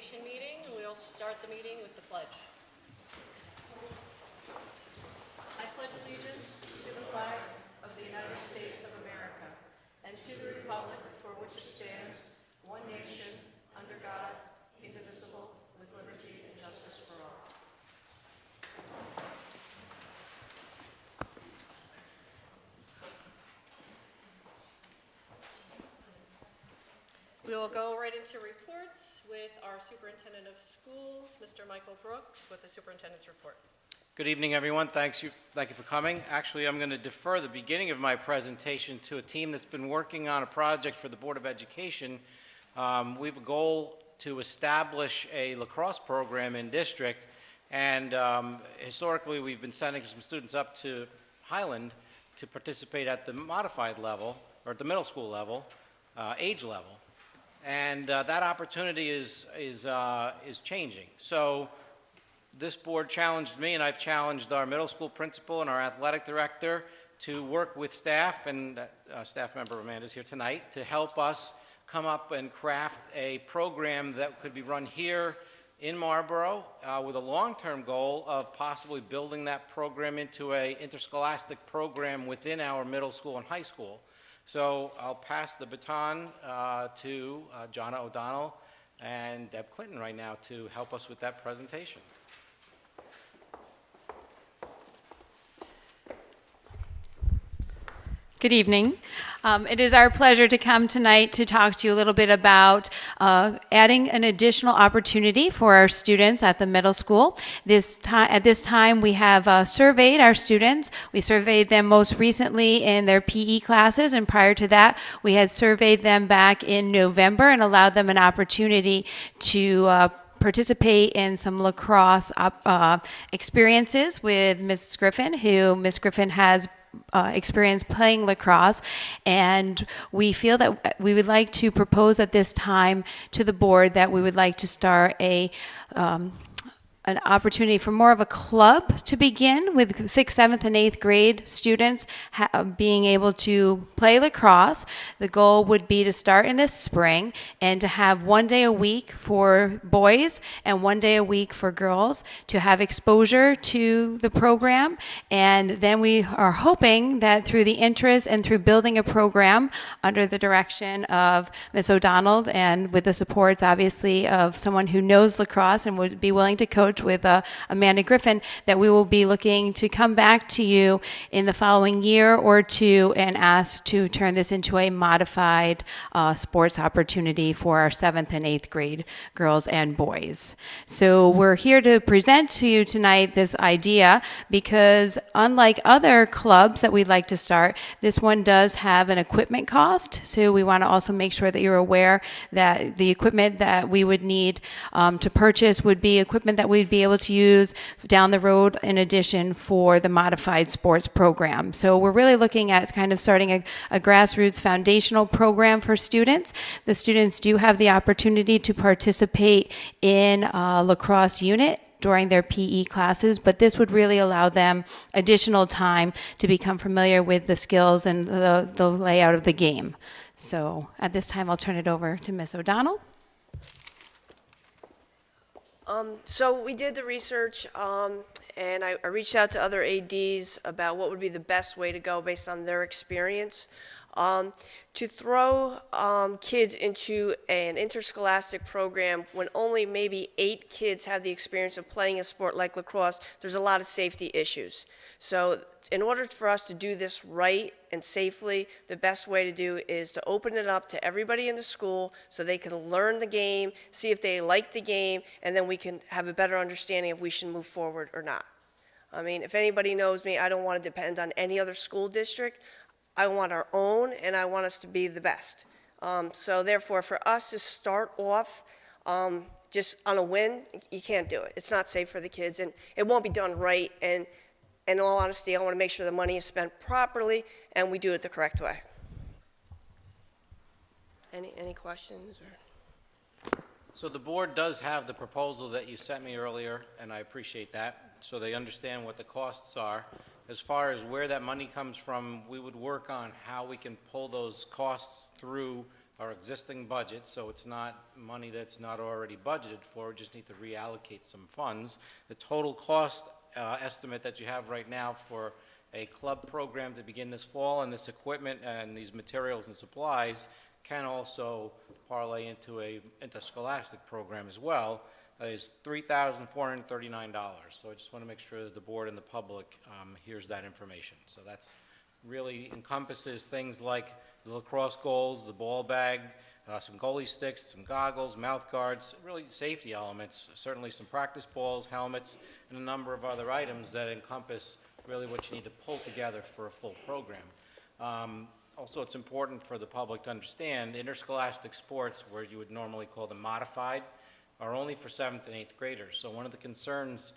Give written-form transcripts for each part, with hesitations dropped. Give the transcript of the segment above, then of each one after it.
Education meeting. We also start the meeting with the pledge. I pledge allegiance to the flag of the United States of America and to the republic for which it stands, one nation, under God, indivisible, with liberty and justice for all. We will go right into reports with our Superintendent of Schools, Mr. Michael Brooks, with the Superintendent's report. Good evening, everyone. Thank you for coming. Actually, I'm going to defer the beginning of my presentation to a team that's been working on a project for the Board of Education. We have a goal to establish a lacrosse program in district, and historically we've been sending some students up to Highland to participate at the modified level, or at the middle school level, age level. And that opportunity is changing. So this board challenged me, and I've challenged our middle school principal and our athletic director to work with staff, and staff member Amanda's here tonight, to help us come up and craft a program that could be run here in Marlboro with a long-term goal of possibly building that program into an interscholastic program within our middle school and high school. So I'll pass the baton to Jonna O'Donnell and Deb Clinton right now to help us with that presentation. Good evening. It is our pleasure to come tonight to talk to you a little bit about adding an additional opportunity for our students at the middle school. At this time, we have surveyed our students. We surveyed them most recently in their PE classes, and prior to that, we had surveyed them back in November and allowed them an opportunity to participate in some lacrosse experiences with Ms. Griffin, who Ms. Griffin has experience playing lacrosse, and we feel that we would like to propose at this time to the board that we would like to start an opportunity for more of a club to begin with 6th, 7th, and 8th grade students being able to play lacrosse. The goal would be to start in this spring and to have 1 day a week for boys and 1 day a week for girls to have exposure to the program. And then we are hoping that through the interest and through building a program under the direction of Ms. O'Donnell and with the supports, obviously, of someone who knows lacrosse and would be willing to coach with Amanda Griffin, that we will be looking to come back to you in the following year or two and ask to turn this into a modified sports opportunity for our 7th and 8th grade girls and boys. So we're here to present to you tonight this idea because unlike other clubs that we'd like to start, this one does have an equipment cost. So we want to also make sure that you're aware that the equipment that we would need to purchase would be equipment that we'd be able to use down the road in addition for the modified sports program. So we're really looking at kind of starting a grassroots foundational program for students. The students do have the opportunity to participate in a lacrosse unit during their PE classes, but this would really allow them additional time to become familiar with the skills and the layout of the game. So at this time, I'll turn it over to Ms. O'Donnell. So we did the research, and I reached out to other ADs about what would be the best way to go based on their experience. To throw kids into an interscholastic program when only maybe 8 kids have the experience of playing a sport like lacrosse, there's a lot of safety issues. So in order for us to do this right and safely, the best way to do is to open it up to everybody in the school so they can learn the game, see if they like the game, and then we can have a better understanding if we should move forward or not. I mean, if anybody knows me, I don't want to depend on any other school district. I want our own, and I want us to be the best. So therefore, for us to start off just on a win, you can't do it. It's not safe for the kids, and it won't be done right. And in all honesty, I want to make sure the money is spent properly, and we do it the correct way. Any questions? So the board does have the proposal that you sent me earlier, and I appreciate that, so they understand what the costs are. As far as where that money comes from, we would work on how we can pull those costs through our existing budget, so it's not money that's not already budgeted for. We just need to reallocate some funds. The total cost estimate that you have right now for a club program to begin this fall, and this equipment and these materials and supplies can also parlay into a interscholastic program as well, is $3,439. So I just want to make sure that the board and the public hears that information. So that's really encompasses things like the lacrosse goals, the ball bag, some goalie sticks, some goggles, mouth guards, really safety elements, certainly some practice balls, helmets, and a number of other items that encompass really what you need to pull together for a full program. Also, it's important for the public to understand interscholastic sports, where you would normally call them modified, are only for 7th and 8th graders. So one of the concerns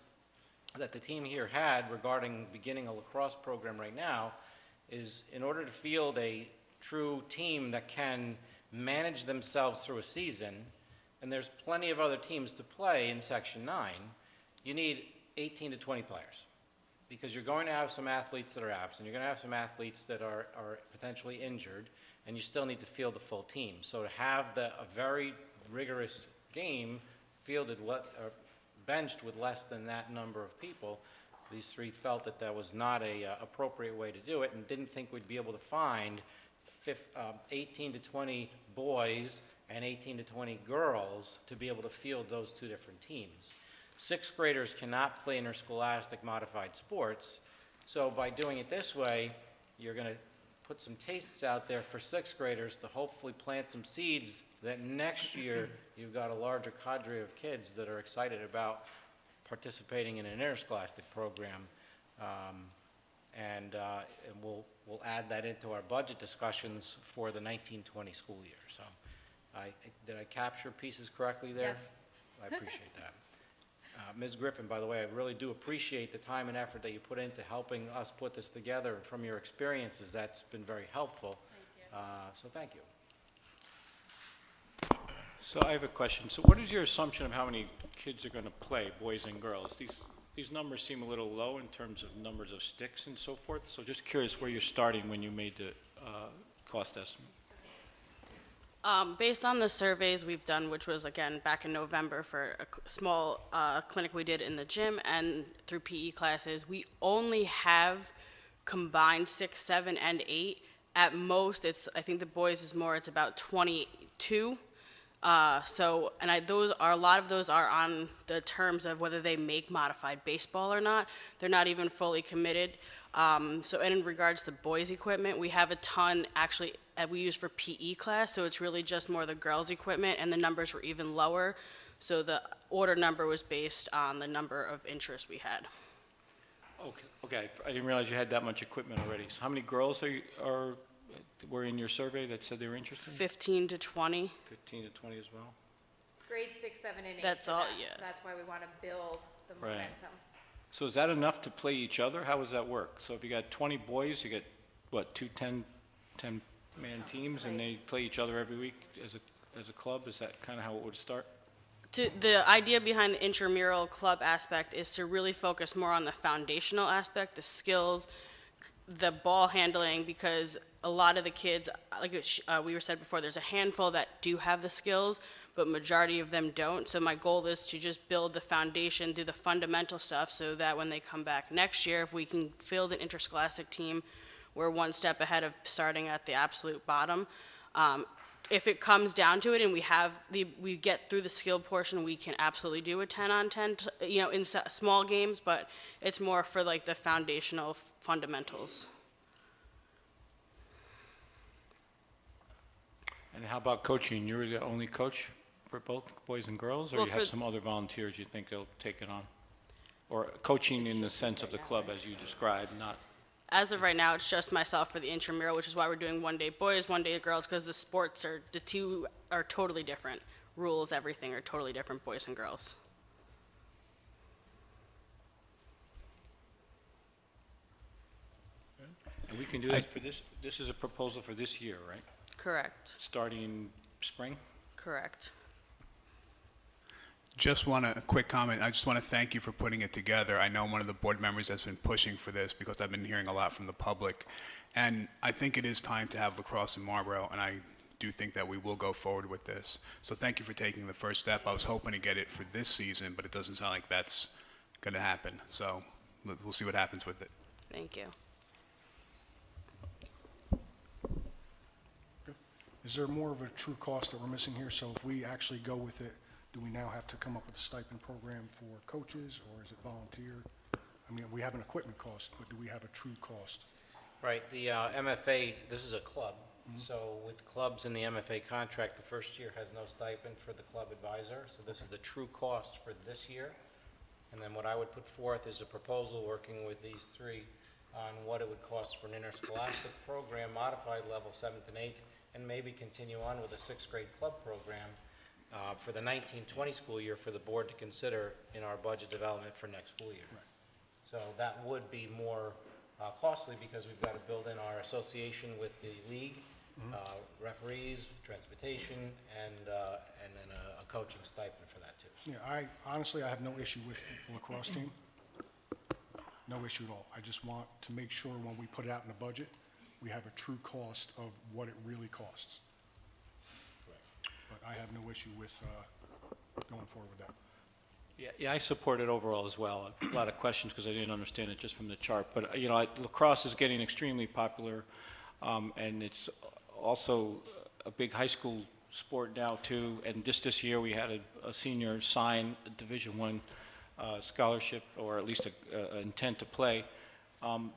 that the team here had regarding beginning a lacrosse program right now is, in order to field a true team that can manage themselves through a season, and there's plenty of other teams to play in Section 9, you need 18 to 20 players, because you're going to have some athletes that are absent, you're going to have some athletes that are potentially injured, and you still need to field the full team. So to have a very rigorous game fielded, benched with less than that number of people, these three felt that that was not a appropriate way to do it, and didn't think we'd be able to find 18 to 20 boys and 18 to 20 girls to be able to field those two different teams. 6th graders cannot play interscholastic modified sports, so by doing it this way, you're going to put some tastes out there for 6th graders to hopefully plant some seeds that next year you've got a larger cadre of kids that are excited about participating in an interscholastic program, and we'll add that into our budget discussions for the 1920 school year. So, did I capture pieces correctly there? Yes. I appreciate that. Ms. Griffin, by the way, I really do appreciate the time and effort that you put into helping us put this together. From your experiences, that's been very helpful. Thank you. So thank you. So I have a question. So what is your assumption of how many kids are going to play, boys and girls? These numbers seem a little low in terms of numbers of sticks and so forth. So just curious where you're starting when you made the cost estimate. Based on the surveys we've done, which was, again, back in November for a small clinic we did in the gym and through PE classes, we only have combined 6, 7, and 8. At most, I think the boys is more, it's about 22. Those are, a lot of those are on the terms of whether they make modified baseball or not. They're not even fully committed. So in regards to boys' equipment, we have a ton actually we use for PE class, so it's really just more the girls' equipment, and the numbers were even lower. So the order number was based on the number of interest we had. Okay. I didn't realize you had that much equipment already. So how many girls were in your survey that said they were interested? 15 to 20. 15 to 20 as well? Grade 6, 7, and 8. That's for all, them. yeah. So that's why we want to build the Right. momentum. So is that enough to play each other? How does that work? So if you got 20 boys, you get, what, 2 10-man teams, and they play each other every week as a club? Is that kind of how it would start? The idea behind the intramural club aspect is to really focus more on the foundational aspect, the skills, the ball handling, because a lot of the kids, like we were said before, there's a handful that do have the skills, but majority of them don't. So my goal is to just build the foundation, do the fundamental stuff, so that when they come back next year, if we can field an interscholastic team, we're one step ahead of starting at the absolute bottom. If it comes down to it and we get through the skill portion, we can absolutely do a 10-on-10, in small games, but it's more for like the foundational fundamentals. And how about coaching? You're the only coach for both boys and girls, or Well, you have for- some other volunteers you think will take it on? Or coaching in the sense of the club as you described, not... As of right now, it's just myself for the intramural, which is why we're doing 1 day boys, 1 day girls, because the two are totally different. Rules, everything are totally different, boys and girls. And we can do this for this is a proposal for this year, right? Correct, Starting spring? correct. Just want a quick comment. I just want to thank you for putting it together. I know one of the board members has been pushing for this because I've been hearing a lot from the public. And I think it is time to have lacrosse in Marlboro, and I do think that we will go forward with this. So thank you for taking the first step. I was hoping to get it for this season, but it doesn't sound like that's going to happen. So we'll see what happens with it. Thank you. Is there more of a true cost that we're missing here? So if we actually go with it, do we now have to come up with a stipend program for coaches, or is it volunteer? I mean, we have an equipment cost, but do we have a true cost? Right, the MFA, this is a club, so with clubs in the MFA contract, the first year has no stipend for the club advisor, so this is the true cost for this year. And then what I would put forth is a proposal working with these three on what it would cost for an interscholastic program, modified level 7th and 8th, and maybe continue on with a 6th grade club program for the 19-20 school year for the board to consider in our budget development for next school year. So that would be more costly because we've got to build in our association with the league, referees, transportation, and then a coaching stipend for that too. Yeah, honestly, I have no issue with the lacrosse team. No issue at all. I just want to make sure when we put it out in the budget, we have a true cost of what it really costs. But I have no issue with going forward with that. Yeah, I support it overall as well. A lot of questions because I didn't understand it just from the chart. But, you know, lacrosse is getting extremely popular, and it's also a big high school sport now, too. And just this year, we had a senior sign a Division I scholarship, or at least an intent to play.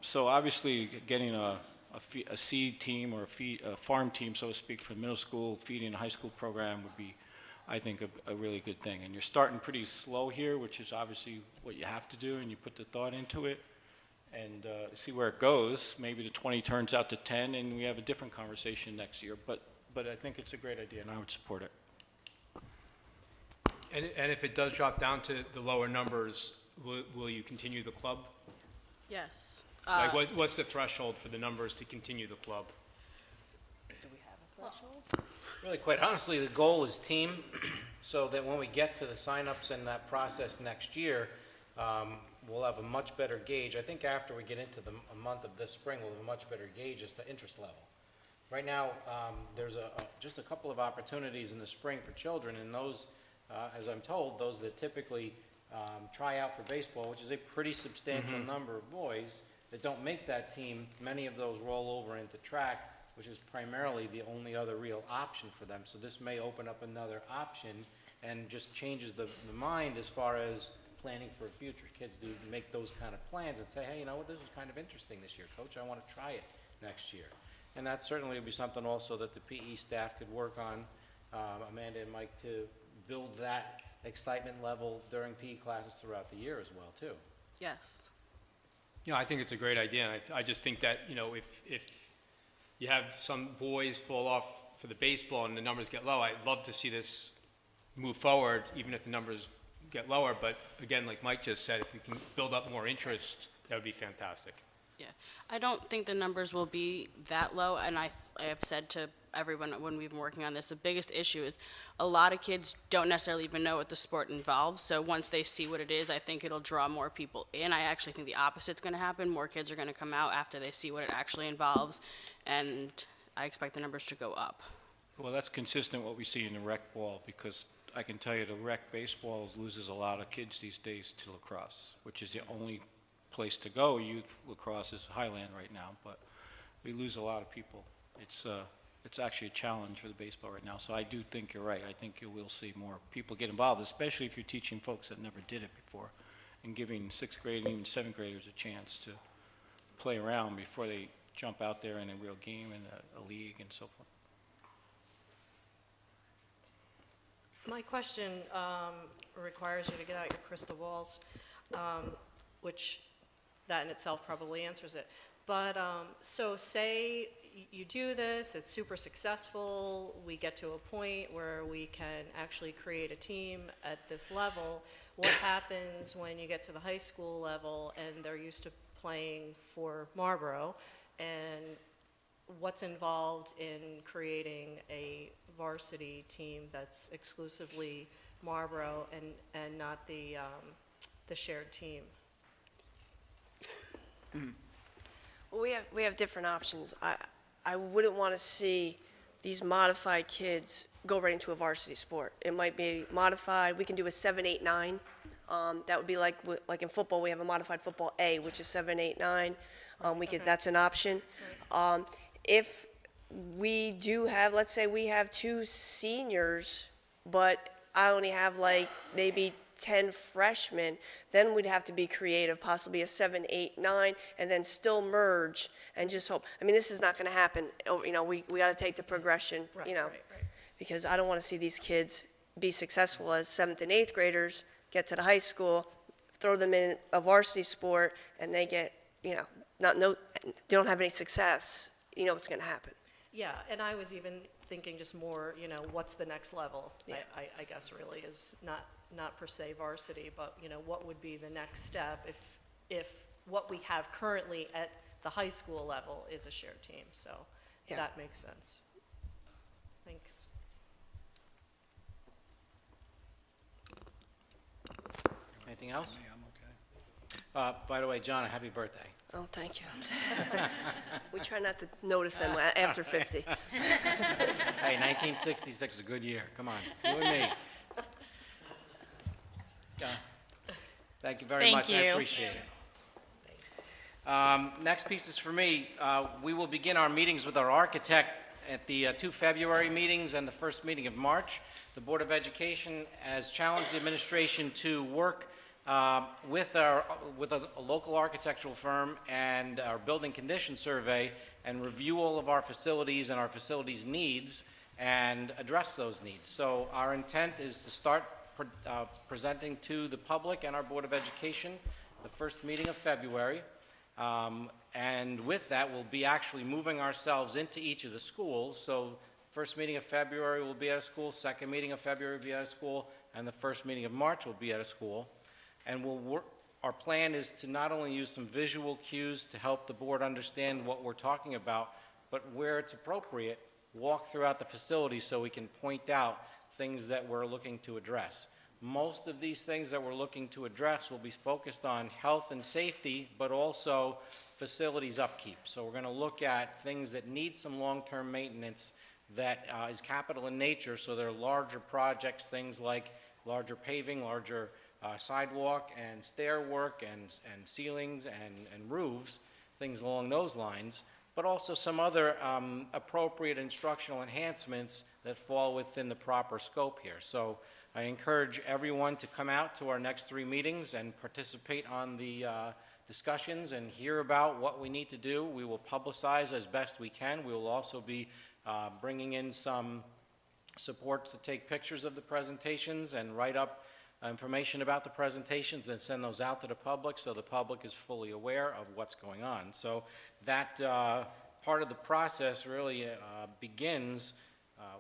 So obviously, getting a seed team or a farm team, so to speak, for middle school, feeding a high school program would be, I think, a really good thing. And you're starting pretty slow here, which is obviously what you have to do, and you put the thought into it and see where it goes. Maybe the 20 turns out to 10, and we have a different conversation next year. But I think it's a great idea, and I would support it. And if it does drop down to the lower numbers, will you continue the club? Yes. Like, what's the threshold for the numbers to continue the club? Really, quite honestly, the goal is team, so that when we get to the signups and that process next year, we'll have a much better gauge. I think after we get into a month of this spring, we'll have a much better gauge as to interest level. Right now, there's just a couple of opportunities in the spring for children, and those, as I'm told, those that typically try out for baseball, which is a pretty substantial number of boys that don't make that team, many of those roll over into track, which is primarily the only other real option for them. So this may open up another option and just changes the mind as far as planning for a future. Kids do make those kind of plans and say, hey, you know what, this is kind of interesting this year, Coach. I want to try it next year. And that certainly would be something also that the PE staff could work on, Amanda and Mike, to build that excitement level during PE classes throughout the year as well, too. Yes. Yeah, I think it's a great idea. And I just think that, you know, if you have some boys fall off for the baseball and the numbers get low, I'd love to see this move forward, even if the numbers get lower. But again, like Mike just said, if we can build up more interest, that would be fantastic. Yeah, I don't think the numbers will be that low, and I have said to everyone when we've been working on this, the biggest issue is a lot of kids don't necessarily even know what the sport involves, so once they see what it is, I think it'll draw more people in. I actually think the opposite's going to happen. More kids are going to come out after they see what it actually involves, and I expect the numbers to go up. Well, that's consistent with what we see in the rec ball, because I can tell you the rec baseball loses a lot of kids these days to lacrosse, which is the only place to go. Youth lacrosse is Highland right now, but we lose a lot of people. It's actually a challenge for the baseball right now. So I do think you're right. I think you will see more people get involved, especially if you're teaching folks that never did it before, and giving 6th grade and even 7th graders a chance to play around before they jump out there in a real game in a league and so forth. My question requires you to get out your crystal balls, which that in itself probably answers it. But so say you do this, it's super successful, we get to a point where we can actually create a team at this level. What happens when you get to the high school level and they're used to playing for Marlboro, and what's involved in creating a varsity team that's exclusively Marlboro and not the shared team? Well, we have different options. I wouldn't want to see these modified kids go right into a varsity sport. It might be modified, we can do a 7, 8, 9. That would be like in football, we have a modified football A, which is 7, 8, 9. That's an option. If we do have, let's say we have 2 seniors, but I only have like maybe 10 freshmen, then we'd have to be creative, possibly a 7, 8, 9, and then still merge and just hope. I mean, this is not going to happen. You know, we got to take the progression, Right, you know, right, right. because I don't want to see these kids be successful as 7th and 8th graders, get to the high school, throw them in a varsity sport, and they get, you know, they don't have any success. You know what's going to happen. Yeah, and I was even thinking just more, you know, what's the next level? Yeah. I guess really is not per se varsity, but, you know, what would be the next step if what we have currently at the high school level is a shared team, so Yeah. that makes sense. Thanks. Anything else? By the way, John, a happy birthday. Oh, thank you. We try not to notice them after 50. Hey, 1966 is a good year. Come on, you and me. Thank you very Thank much. I you. appreciate it. Next piece is for me. We will begin our meetings with our architect at the 2 February meetings and the first meeting of March. The Board of Education has challenged the administration to work with a local architectural firm and our building condition survey and review all of our facilities and our facilities needs and address those needs. So our intent is to start presenting to the public and our Board of Education the first meeting of February. And with that, we'll be actually moving ourselves into each of the schools. So first meeting of February will be at a school, second meeting of February will be at a school, and the first meeting of March will be at a school. And our plan is to not only use some visual cues to help the board understand what we're talking about, but where it's appropriate, walk throughout the facility so we can point out things that we're looking to address. Most of these things that we're looking to address will be focused on health and safety, but also facilities upkeep. So we're going to look at things that need some long-term maintenance that is capital in nature, so they're larger projects, things like larger paving, larger sidewalk and stair work and ceilings and roofs, things along those lines, but also some other appropriate instructional enhancements that fall within the proper scope here. So I encourage everyone to come out to our next 3 meetings and participate on the discussions and hear about what we need to do. We will publicize as best we can. We will also be bringing in some supports to take pictures of the presentations and write up information about the presentations and send those out to the public so the public is fully aware of what's going on. So that part of the process really begins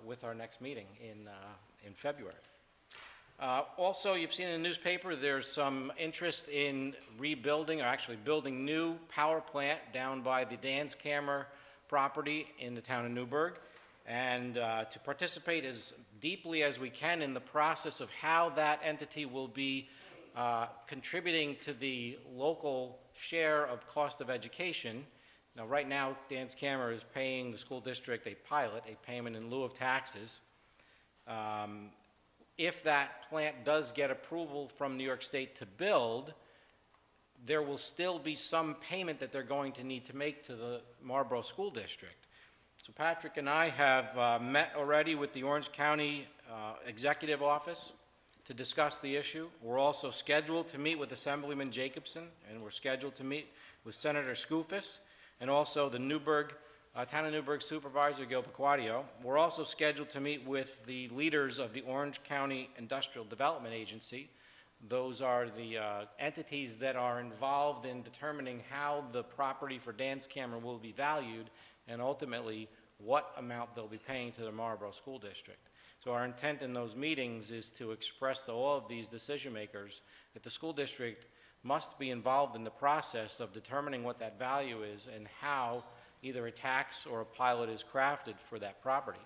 with our next meeting in February. Also, you've seen in the newspaper there's some interest in rebuilding, or actually building new power plant down by the Dan's Camera property in the town of Newburgh, and to participate as deeply as we can in the process of how that entity will be contributing to the local share of cost of education. Now, right now, Dan's Camera is paying the school district a pilot, a payment in lieu of taxes. If that plant does get approval from New York State to build, there will still be some payment that they're going to need to make to the Marlborough School District. So Patrick and I have met already with the Orange County Executive Office to discuss the issue. We're also scheduled to meet with Assemblyman Jacobson, and we're scheduled to meet with Senator Skoufis, and also the Town of Newburgh Supervisor Gil Piquadio. We're also scheduled to meet with the leaders of the Orange County Industrial Development Agency. Those are the entities that are involved in determining how the property for Dan's Camera will be valued and ultimately what amount they'll be paying to the Marlborough School District. So our intent in those meetings is to express to all of these decision makers that the school district must be involved in the process of determining what that value is and how either a tax or a pilot is crafted for that property.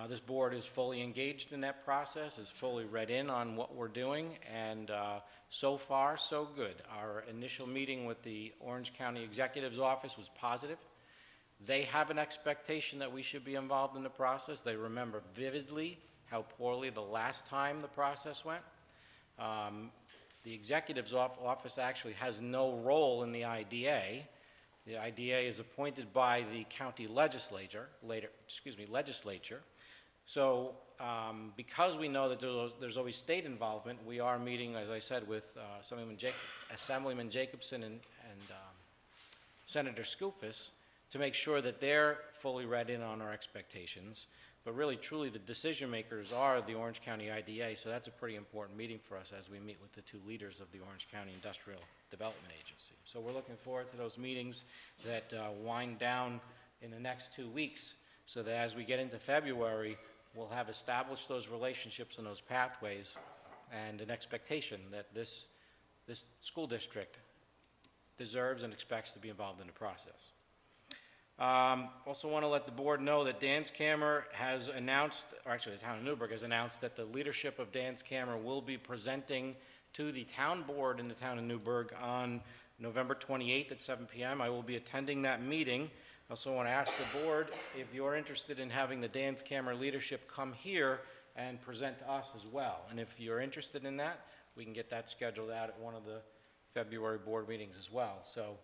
This board is fully engaged in that process, is fully read in on what we're doing, and so far, so good. Our initial meeting with the Orange County Executive's Office was positive. They have an expectation that we should be involved in the process. They remember vividly how poorly the last time the process went. The executive's office actually has no role in the IDA. The IDA is appointed by the county legislature. So because we know that there's always state involvement, we are meeting, as I said, with Assemblyman Jacobson and Senator Skoufis to make sure that they're fully read in on our expectations. But really, truly, the decision makers are the Orange County IDA, so that's a pretty important meeting for us as we meet with the two leaders of the Orange County Industrial Development Agency. So we're looking forward to those meetings that wind down in the next 2 weeks, so that as we get into February, we'll have established those relationships and those pathways and an expectation that this school district deserves and expects to be involved in the process. Also want to let the board know that Dance Camera has announced, or actually the town of Newburgh has announced, that the leadership of Dance Camera will be presenting to the town board in the town of Newburgh on November 28th at 7 p.m. I will be attending that meeting. I also want to ask the board if you're interested in having the Dance Camera leadership come here and present to us as well. And if you're interested in that, we can get that scheduled out at one of the February board meetings as well. So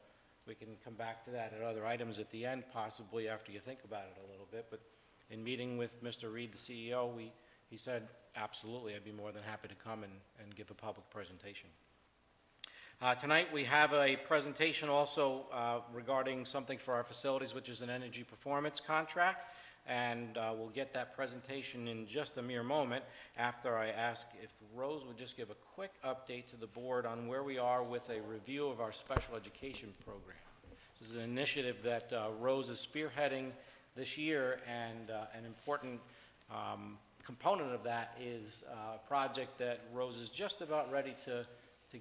we can come back to that at other items at the end, possibly after you think about it a little bit. But in meeting with Mr. Reed, the CEO, he said, absolutely, I'd be more than happy to come and give a public presentation. Tonight we have a presentation also regarding something for our facilities, which is an energy performance contract. And we'll get that presentation in just a mere moment after I ask if Rose would just give a quick update to the board on where we are with a review of our special education program. This is an initiative that Rose is spearheading this year, and an important component of that is a project that Rose is just about ready to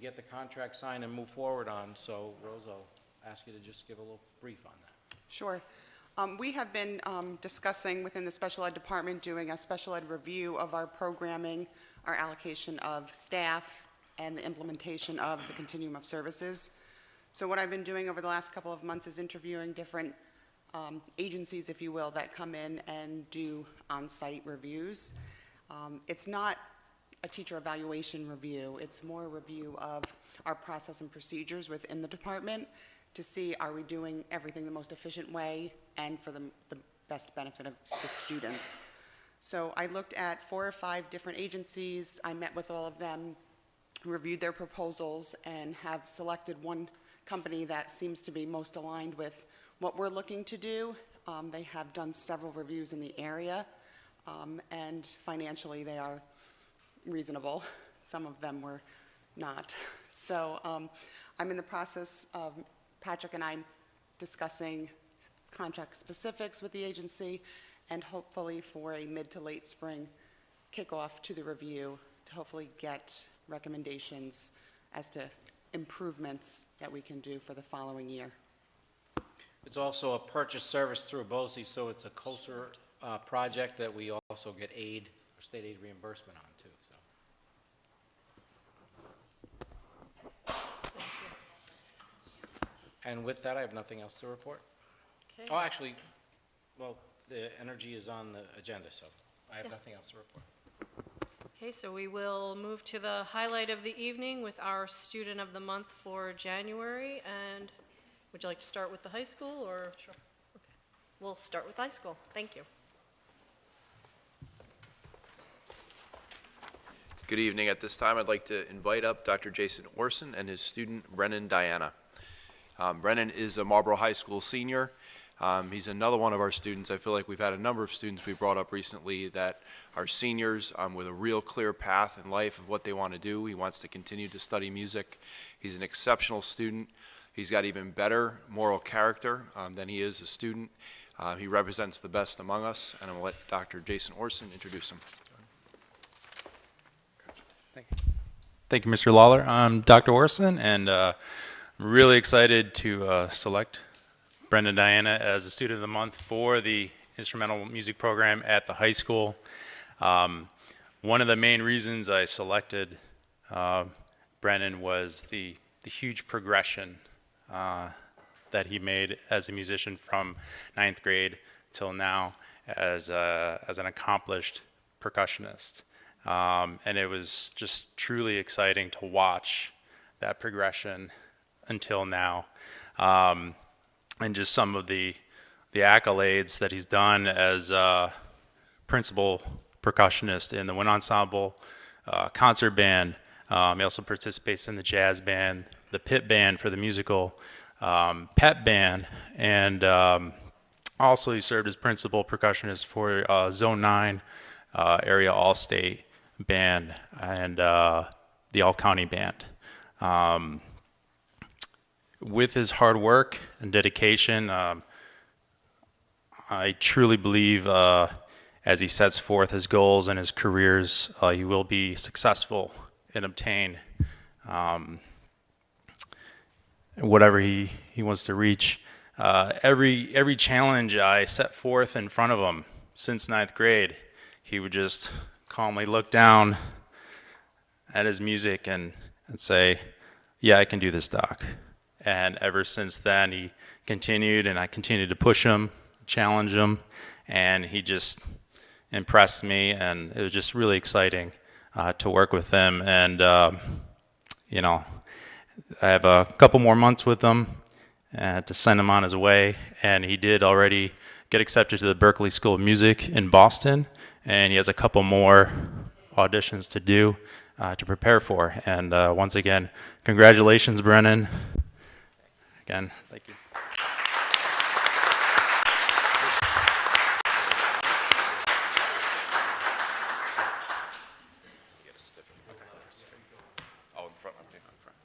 get the contract signed and move forward on. So Rose, I'll ask you to just give a little brief on that. Sure. We have been discussing within the special ed department doing a special ed review of our programming, our allocation of staff, and the implementation of the continuum of services. So what I've been doing over the last couple of months is interviewing different agencies, if you will, that come in and do on-site reviews. It's not a teacher evaluation review, it's more a review of our process and procedures within the department to see, are we doing everything the most efficient way and for the best benefit of the students. So I looked at 4 or 5 different agencies. I met with all of them, reviewed their proposals, and have selected one company that seems to be most aligned with what we're looking to do. They have done several reviews in the area, and financially they are reasonable. Some of them were not. So I'm in the process of Patrick and I discussing contract specifics with the agency, and hopefully for a mid to late spring kickoff to the review to hopefully get recommendations as to improvements that we can do for the following year. It's also a purchase service through BOE, so it's a closer project that we also get aid, or state aid reimbursement on too. And with that, I have nothing else to report. Okay. Oh, actually, well, the energy is on the agenda, so I have nothing else to report. Okay, so we will move to the highlight of the evening with our student of the month for January. And would you like to start with the high school, or? Sure. Okay. We'll start with high school. Thank you. Good evening. At this time, I'd like to invite up Dr. Jason Orson and his student, Brennan Diana. Brennan is a Marlboro High School senior. He's another one of our students. I feel like we've had a number of students we brought up recently that are seniors with a real clear path in life of what they want to do. He wants to continue to study music. He's an exceptional student. He's got even better moral character than he is a student. He represents the best among us, and I'm going to let Dr. Jason Orson introduce him. Thank you. Thank you, Mr. Lawler. I'm Dr. Orson, and I'm really excited to select Brendan Diana as a Student of the Month for the instrumental music program at the high school. One of the main reasons I selected Brennan was the huge progression that he made as a musician from ninth grade till now as an accomplished percussionist. And it was just truly exciting to watch that progression until now. And just some of the accolades that he's done as principal percussionist in the wind ensemble, concert band. He also participates in the jazz band, the pit band for the musical, pep band, and also he served as principal percussionist for Zone 9 area all-state band and the all-county band. With his hard work and dedication, I truly believe as he sets forth his goals and his careers, he will be successful and obtain whatever he wants to reach. Every challenge I set forth in front of him since ninth grade, he would just calmly look down at his music and say, "Yeah, I can do this, Doc." And ever since then, he continued, and I continued to push him, challenge him, and he just impressed me, and it was just really exciting to work with him. And, you know, I have a couple more months with him to send him on his way, and he did already get accepted to the Berklee School of Music in Boston, and he has a couple more auditions to do to prepare for. And once again, congratulations, Brennan. Again, thank you. Oh, in front, okay, in front.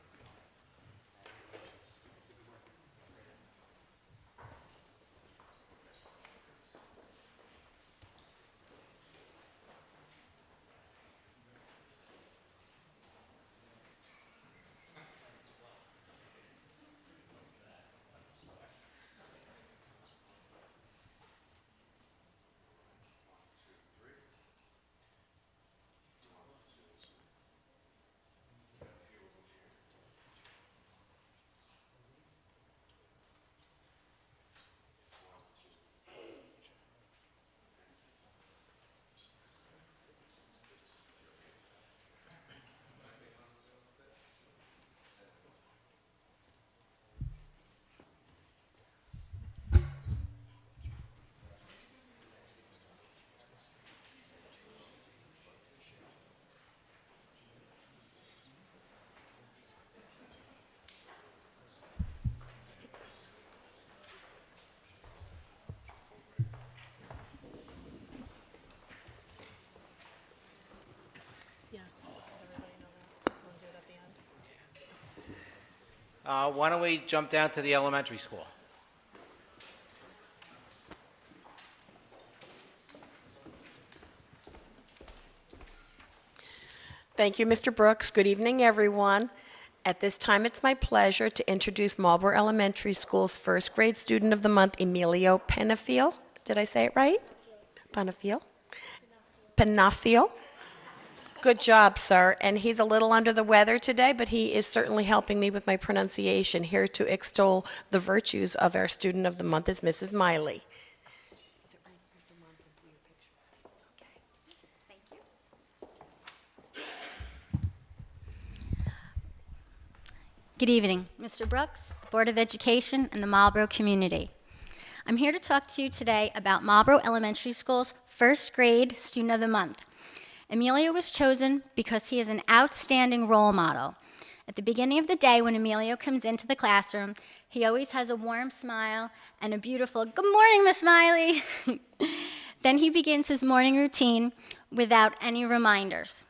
Why don't we jump down to the elementary school? Thank you, Mr. Brooks. Good evening, everyone. At this time, it's my pleasure to introduce Marlboro Elementary School's first grade student of the month, Emilio Penafiel. Did I say it right? Penafiel? Penafiel. Good job, sir. And he's a little under the weather today, but he is certainly helping me with my pronunciation. Here to extol the virtues of our student of the month is Mrs. Miley. Good evening, Mr. Brooks, Board of Education, and the Marlboro community. I'm here to talk to you today about Marlboro Elementary School's first grade student of the month. Emilio was chosen because he is an outstanding role model. At the beginning of the day, when Emilio comes into the classroom, he always has a warm smile and a beautiful, "Good morning, Miss Miley." Then he begins his morning routine without any reminders.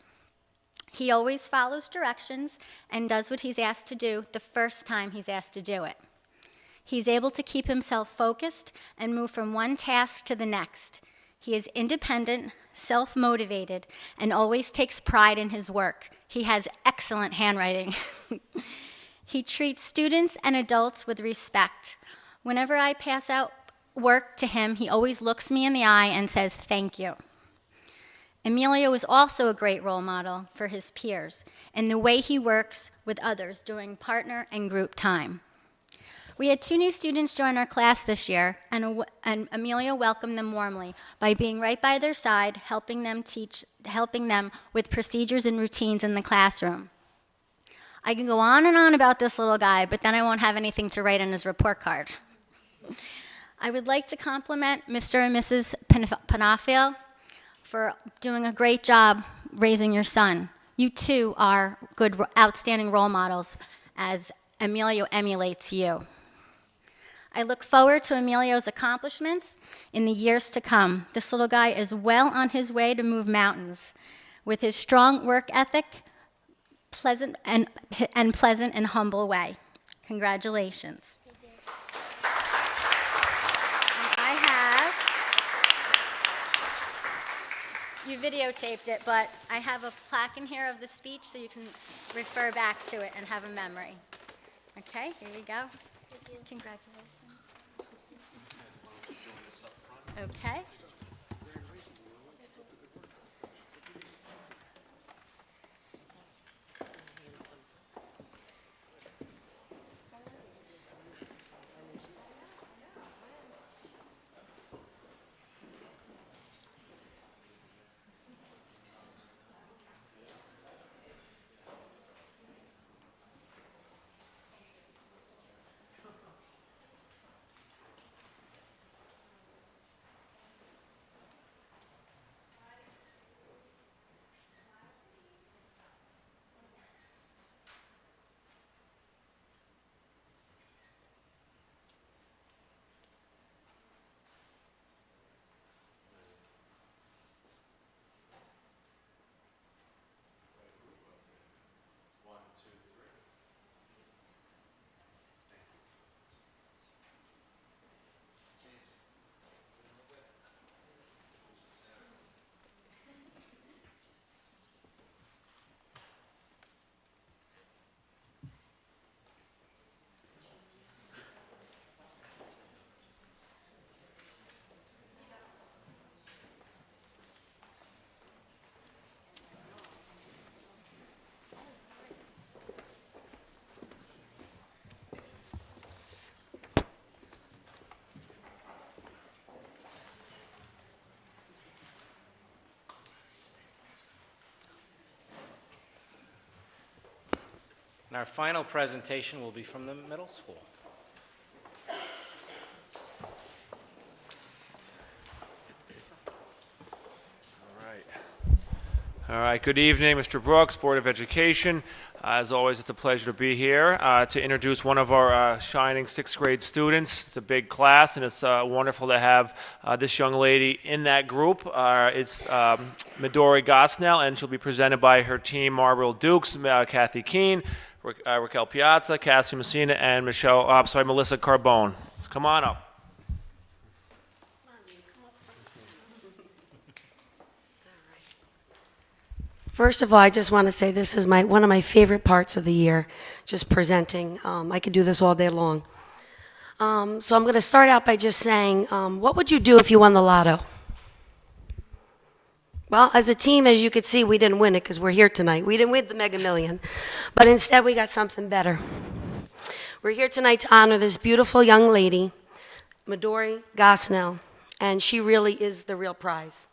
He always follows directions and does what he's asked to do the first time he's asked to do it. He's able to keep himself focused and move from one task to the next. He is independent, self-motivated, and always takes pride in his work. He has excellent handwriting. He treats students and adults with respect. Whenever I pass out work to him, he always looks me in the eye and says, "Thank you." Emilio is also a great role model for his peers in the way he works with others during partner and group time. We had 2 new students join our class this year, and Amelia welcomed them warmly by being right by their side, helping them with procedures and routines in the classroom. I can go on and on about this little guy, but then I won't have anything to write on his report card. I would like to compliment Mr. and Mrs. Panafil for doing a great job raising your son. You too are good, outstanding role models as Emilio emulates you. I look forward to Emilio's accomplishments in the years to come. This little guy is well on his way to move mountains. With his strong work ethic, pleasant and humble way. Congratulations. You videotaped it, but I have a plaque in here of the speech so you can refer back to it and have a memory. Okay, here you go. Thank you. Congratulations. Okay. And our final presentation will be from the middle school. All right, good evening, Mr. Brooks, Board of Education. As always, it's a pleasure to be here to introduce one of our shining 6th grade students. It's a big class, and it's wonderful to have this young lady in that group. It's Midori Gosnell, and she'll be presented by her team, Marlboro Dukes, Kathy Keene, Raquel Piazza, Cassie Messina, and Melissa Carbone. So come on up. First of all, I just want to say this is one of my favorite parts of the year, just presenting. I could do this all day long. So I'm going to start out by just saying, what would you do if you won the lotto? Well, as a team, as you could see, we didn't win it because we're here tonight. We didn't win the Mega Million, but instead we got something better. We're here tonight to honor this beautiful young lady, Midori Gosnell, and she really is the real prize.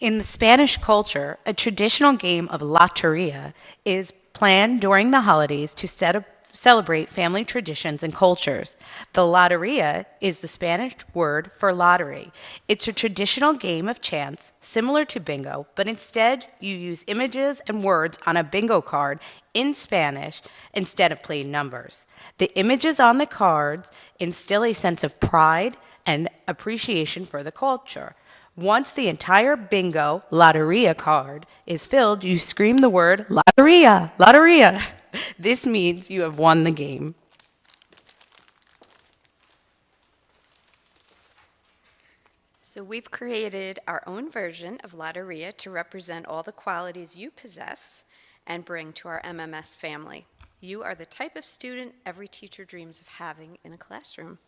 In the Spanish culture, a traditional game of loteria is planned during the holidays to celebrate family traditions and cultures. The loteria is the Spanish word for lottery. It's a traditional game of chance similar to bingo, but instead you use images and words on a bingo card in Spanish instead of plain numbers. The images on the cards instill a sense of pride and appreciation for the culture. Once the entire bingo loteria card is filled, you scream the word loteria, loteria. This means you have won the game. So we've created our own version of loteria to represent all the qualities you possess and bring to our MMS family. You are the type of student every teacher dreams of having in a classroom.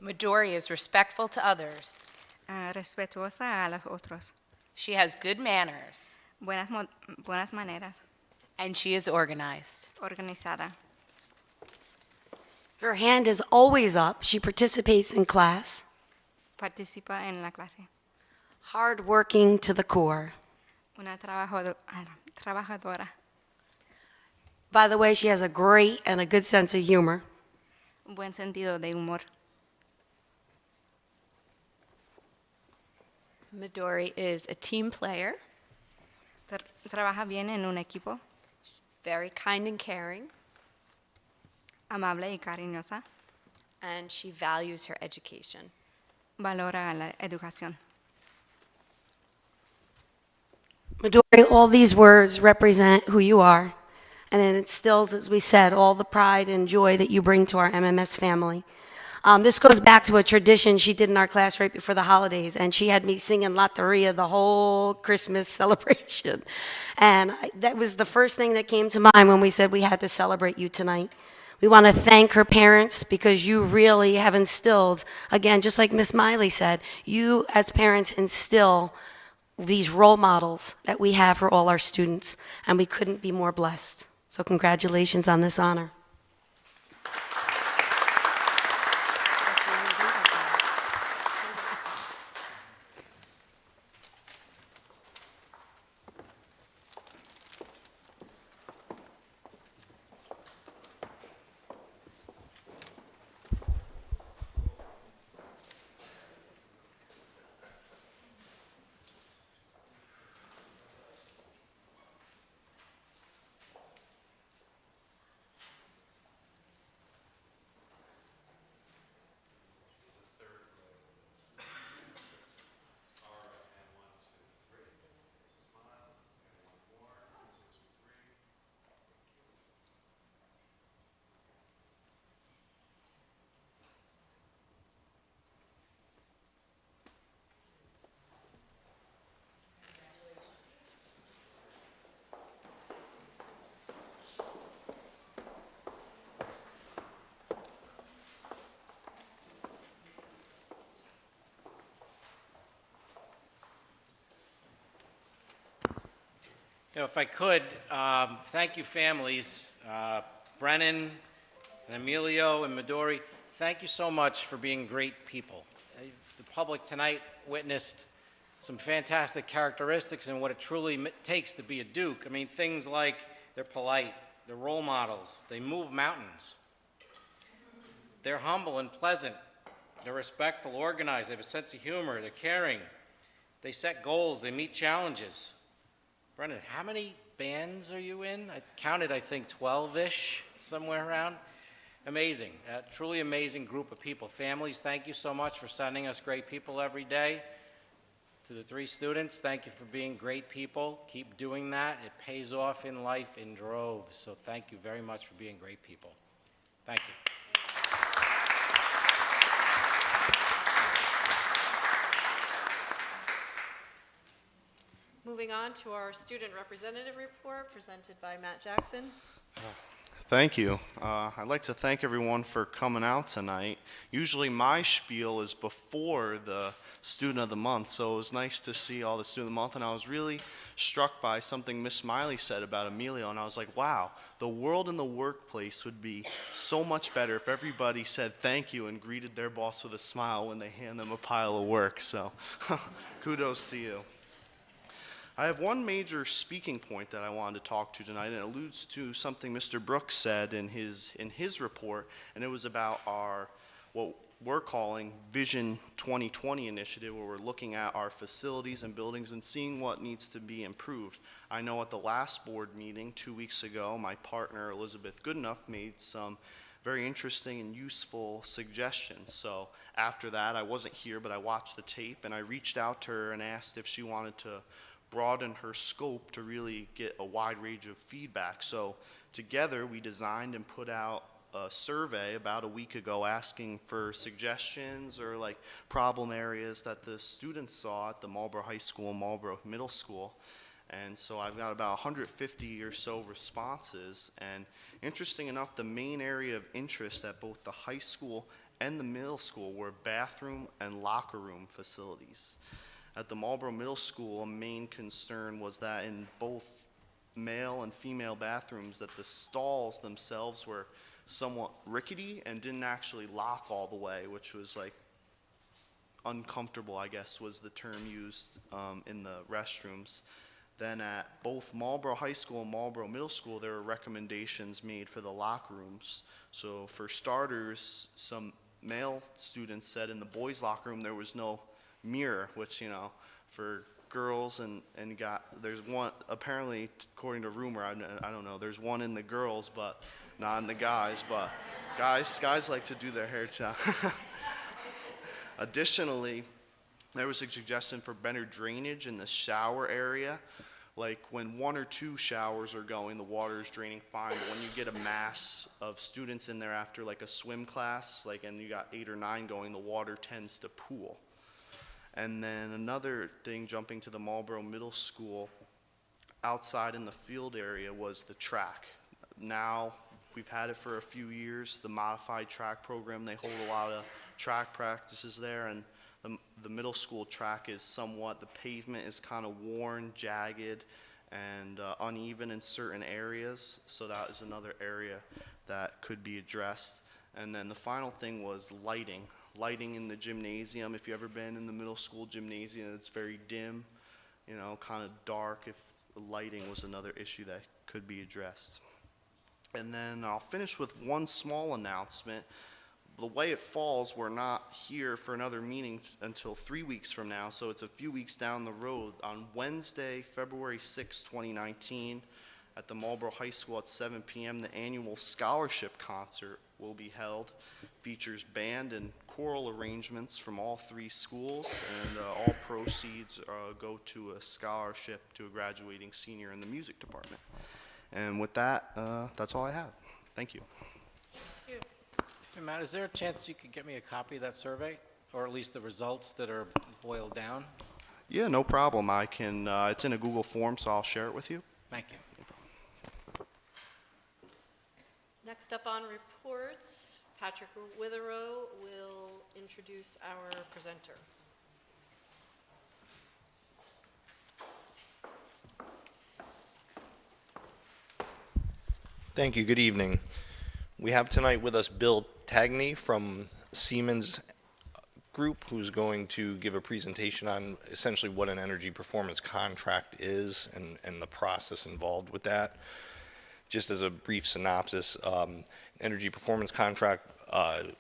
Midori is respectful to others. Respetuosa a los otros. She has good manners. Buenas maneras. And she is organized. Organizada. Her hand is always up. She participates in class. Participa en la clase. Hardworking to the core. Una trabajadora. By the way, she has a great and a good sense of humor. Un buen sentido de humor. Midori is a team player. Trabaja bien en un equipo. Very kind and caring. Amable y cariñosa. And she values her education. Valora la educación. Midori, all these words represent who you are, and it instills, as we said, all the pride and joy that you bring to our MMS family. This goes back to a tradition she did in our class right before the holidays, and she had me singing Lotteria the whole Christmas celebration. And that was the first thing that came to mind when we said we had to celebrate you tonight. We want to thank her parents because you really have instilled, again, just like Miss Miley said, you as parents instill these role models that we have for all our students, and we couldn't be more blessed. So congratulations on this honor. You know, if I could, thank you families, Brennan and Emilio and Midori, thank you so much for being great people. The public tonight witnessed some fantastic characteristics and what it truly takes to be a Duke. I mean, things like they're polite, they're role models, they move mountains, they're humble and pleasant, they're respectful, organized, they have a sense of humor, they're caring, they set goals, they meet challenges. Brendan, how many bands are you in? I counted, I think, 12-ish, somewhere around. Amazing, a truly amazing group of people. Families, thank you so much for sending us great people every day. To the 3 students, thank you for being great people. Keep doing that. It pays off in life in droves. So thank you very much for being great people. Thank you. Moving on to our student representative report presented by Matt Jackson. Thank you. I'd like to thank everyone for coming out tonight. Usually my spiel is before the Student of the Month, so it was nice to see all the Student of the Month, and I was really struck by something Miss Miley said about Emilio, and I was like, wow, the world in the workplace would be so much better if everybody said thank you and greeted their boss with a smile when they hand them a pile of work, so kudos to you. I have one major speaking point that I wanted to talk to tonight, and it alludes to something Mr. Brooks said in his report, and it was about our, what we're calling Vision 2020 initiative, where we're looking at our facilities and buildings and seeing what needs to be improved. I know at the last board meeting 2 weeks ago, my partner Elizabeth Goodenough made some very interesting and useful suggestions. So after that, I wasn't here, but I watched the tape, and I reached out to her and asked if she wanted to broaden her scope to really get a wide range of feedback. So together we designed and put out a survey about a week ago asking for suggestions or like problem areas that the students saw at the Marlboro High School and Marlboro Middle School. And so I've got about 150 or so responses, and interesting enough, the main area of interest at both the high school and the middle school were bathroom and locker room facilities. At the Marlboro Middle School, a main concern was that in both male and female bathrooms that the stalls themselves were somewhat rickety and didn't actually lock all the way, which was like uncomfortable, I guess was the term used in the restrooms. Then at both Marlboro High School and Marlboro Middle School, there were recommendations made for the locker rooms. So for starters, some male students said in the boys' locker room there was no mirror, which, you know, for girls and there's one, apparently, according to rumor, I don't know, there's one in the girls, but not in the guys, but guys like to do their hair too. Additionally, there was a suggestion for better drainage in the shower area. Like when 1 or 2 showers are going, the water is draining fine, but when you get a mass of students in there after like a swim class, like, and you got 8 or 9 going, the water tends to pool. And then another thing, jumping to the Marlboro Middle School, outside in the field area was the track. Now, we've had it for a few years, the modified track program. They hold a lot of track practices there, and the middle school track is somewhat, the pavement is kind of worn, jagged, and uneven in certain areas, so that is another area that could be addressed. And then the final thing was lighting. Lighting in the gymnasium. If you've ever been in the middle school gymnasium, it's very dim, you know, kind of dark. If lighting was another issue that could be addressed. And then I'll finish with one small announcement. The way it falls, we're not here for another meeting until 3 weeks from now, so it's a few weeks down the road. On Wednesday, February 6, 2019, at the Marlboro High School at 7 p.m., the annual scholarship concert will be held. Features band and choral arrangements from all 3 schools, and all proceeds go to a scholarship to a graduating senior in the music department. And with that, that's all I have. Thank you. Hey, Matt, is there a chance you could get me a copy of that survey, or at least the results that are boiled down? Yeah, no problem. I can, it's in a Google form, so I'll share it with you. Thank you. Next up on reports, Patrick Witherow will introduce our presenter. Thank you. Good evening. We have tonight with us Bill Tagney from Siemens Group, who's going to give a presentation on essentially what an energy performance contract is and the process involved with that. Just as a brief synopsis, energy performance contract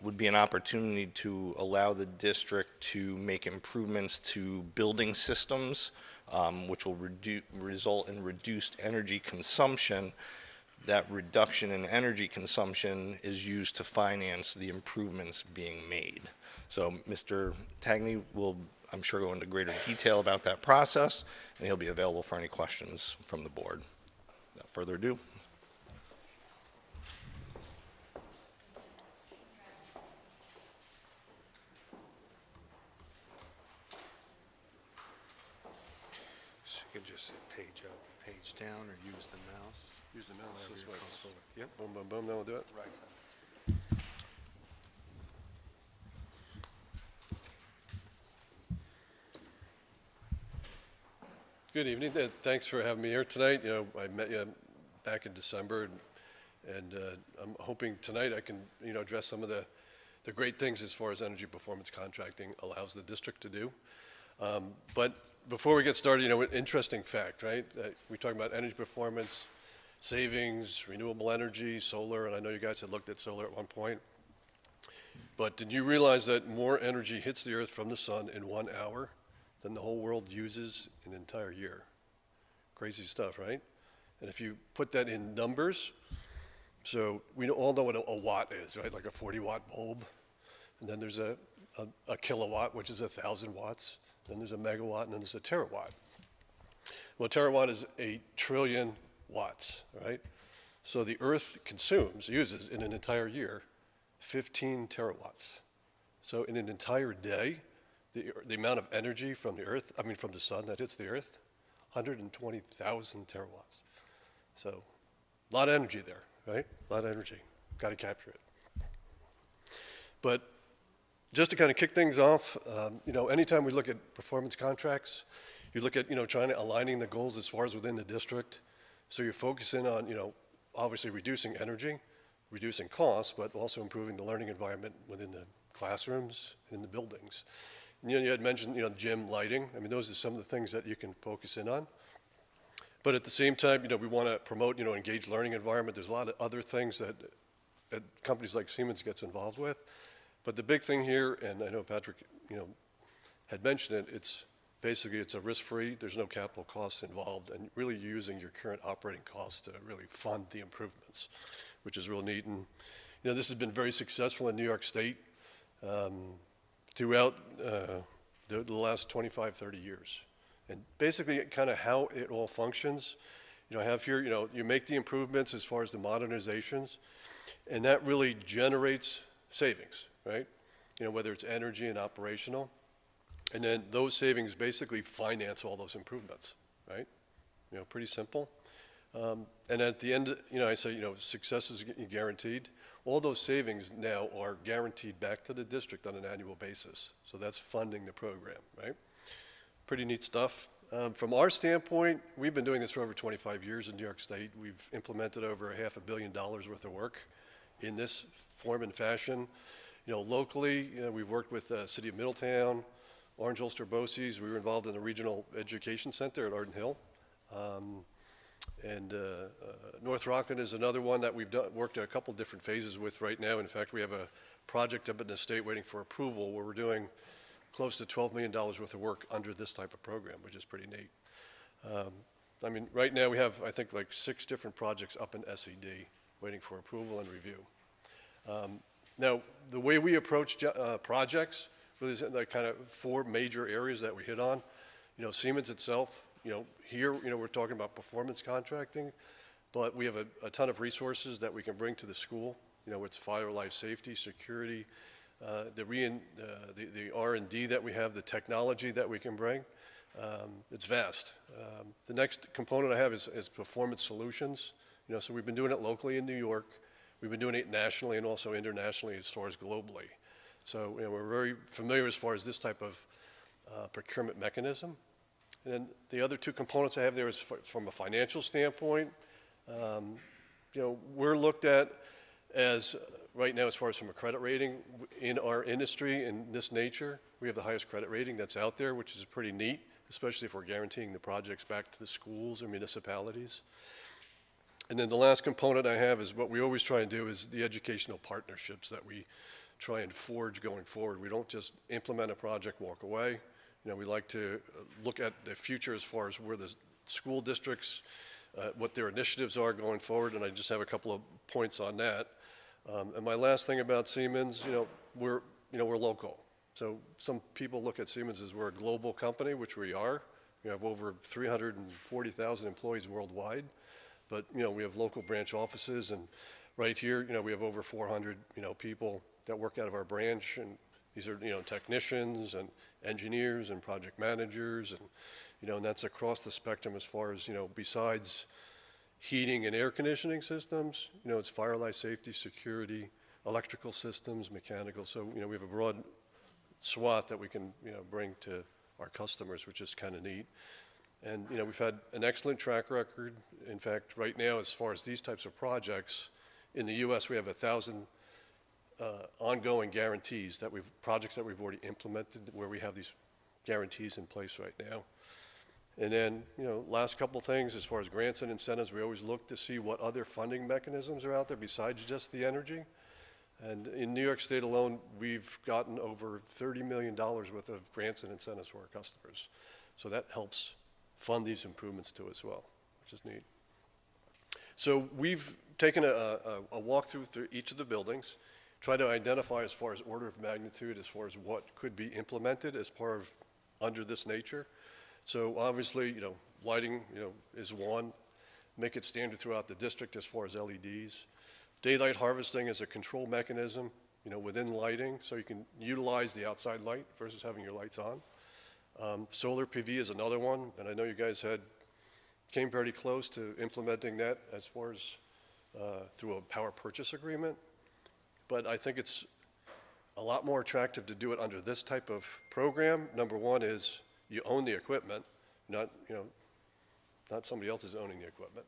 would be an opportunity to allow the district to make improvements to building systems, which will result in reduced energy consumption. That reduction in energy consumption is used to finance the improvements being made. So Mr. Tagney will, I'm sure, go into greater detail about that process, and he'll be available for any questions from the board. Without further ado. So you can just hit page up, page down, or use the mouse. Use the mouse, Whatever that's you're what comfortable with. Yep, boom, boom, boom, then we'll do it. Right. Good evening, thanks for having me here tonight. You know, I met you back in December, and I'm hoping tonight I can, you know, address some of the great things as far as energy performance contracting allows the district to do. But before we get started, you know, an interesting fact, right? We talk about energy performance, savings, renewable energy, solar, and I know you guys had looked at solar at one point. But did you realize that more energy hits the earth from the sun in 1 hour than the whole world uses in an entire year? Crazy stuff, right? And if you put that in numbers, so we all know what a watt is, right? Like a 40-watt bulb. And then there's a kilowatt, which is 1,000 watts. Then there's a megawatt, and then there's a terawatt. Well, a terawatt is 1 trillion watts, right? So the Earth uses in an entire year 15 terawatts. So in an entire day, the amount of energy from the Earth, from the sun that hits the Earth, 120,000 terawatts. So a lot of energy there, right? A lot of energy. Got to capture it. But just to kind of kick things off, anytime we look at performance contracts, you look at, trying to aligning the goals as far as within the district. So you're focusing on, obviously reducing energy, reducing costs, but also improving the learning environment within the classrooms and in the buildings. And, you had mentioned, gym lighting. I mean, those are some of the things that you can focus in on. But at the same time, we want to promote, engaged learning environment. There's a lot of other things that companies like Siemens gets involved with. But the big thing here, and I know Patrick, had mentioned it, it's a risk-free, there's no capital costs involved, and really using your current operating costs to really fund the improvements, which is real neat. And, this has been very successful in New York State throughout the last 25, 30 years. And basically, kind of how it all functions, I have here, you make the improvements as far as the modernizations, and that really generates savings, right? Whether it's energy and operational. And then those savings basically finance all those improvements, right? Pretty simple. And at the end, I say, success is guaranteed. All those savings now are guaranteed back to the district on an annual basis. So that's funding the program, right? Pretty neat stuff. From our standpoint, we've been doing this for over 25 years in New York State. We've implemented over $500 million worth of work in this form and fashion. Locally, we've worked with the City of Middletown, Orange Ulster BOCES. We were involved in the Regional Education Center at Arden Hill. North Rockland is another one that we've worked a couple different phases with right now. In fact, we have a project up in the state waiting for approval where we're doing close to $12 million worth of work under this type of program, which is pretty neat. I mean, right now we have, I think, like 6 different projects up in SED waiting for approval and review. Now, the way we approach projects, really is like kind of 4 major areas that we hit on. Siemens itself, here, we're talking about performance contracting, but we have a ton of resources that we can bring to the school. It's fire, life safety, security, the R&D that we have, the technology that we can bring. It's vast. The next component I have is performance solutions. So we've been doing it locally in New York. We've been doing it nationally and also internationally as far as globally. So we're very familiar as far as this type of procurement mechanism. And then the other 2 components I have there is from a financial standpoint. We're looked at as, right now, as far as from a credit rating in our industry in this nature, we have the highest credit rating that's out there, which is pretty neat, especially if we're guaranteeing the projects back to the schools or municipalities. And then the last component I have is what we always try and do is the educational partnerships that we try and forge going forward. We don't just implement a project, walk away. We like to look at the future as far as where the school districts, what their initiatives are going forward, and I just have a couple of points on that. And my last thing about Siemens, we're local. So some people look at Siemens as we're a global company, which we are. We have over 340,000 employees worldwide, but we have local branch offices, and right here, we have over 400 people that work out of our branch, and these are technicians and engineers and project managers, and that's across the spectrum as far as besides heating and air conditioning systems, it's fire, life safety, security, electrical systems, mechanical. So we have a broad swath that we can bring to our customers, which is kind of neat. And we've had an excellent track record. In fact, right now, as far as these types of projects in the U.S., we have 1,000 ongoing guarantees projects that we've already implemented where we have these guarantees in place right now. And then, last couple things as far as grants and incentives, we always look to see what other funding mechanisms are out there besides just the energy. And in New York State alone, we've gotten over $30 million worth of grants and incentives for our customers. So that helps fund these improvements too as well, which is neat. So we've taken a walkthrough through each of the buildings, try to identify as far as order of magnitude, as far as what could be implemented as part of under this nature. So obviously, lighting, is one. Make it standard throughout the district as far as LEDs. Daylight harvesting is a control mechanism, within lighting, so you can utilize the outside light versus having your lights on. Solar PV is another one, and I know you guys came pretty close to implementing that as far as through a power purchase agreement. But I think it's a lot more attractive to do it under this type of program. Number one is you own the equipment, not, not somebody else is owning the equipment.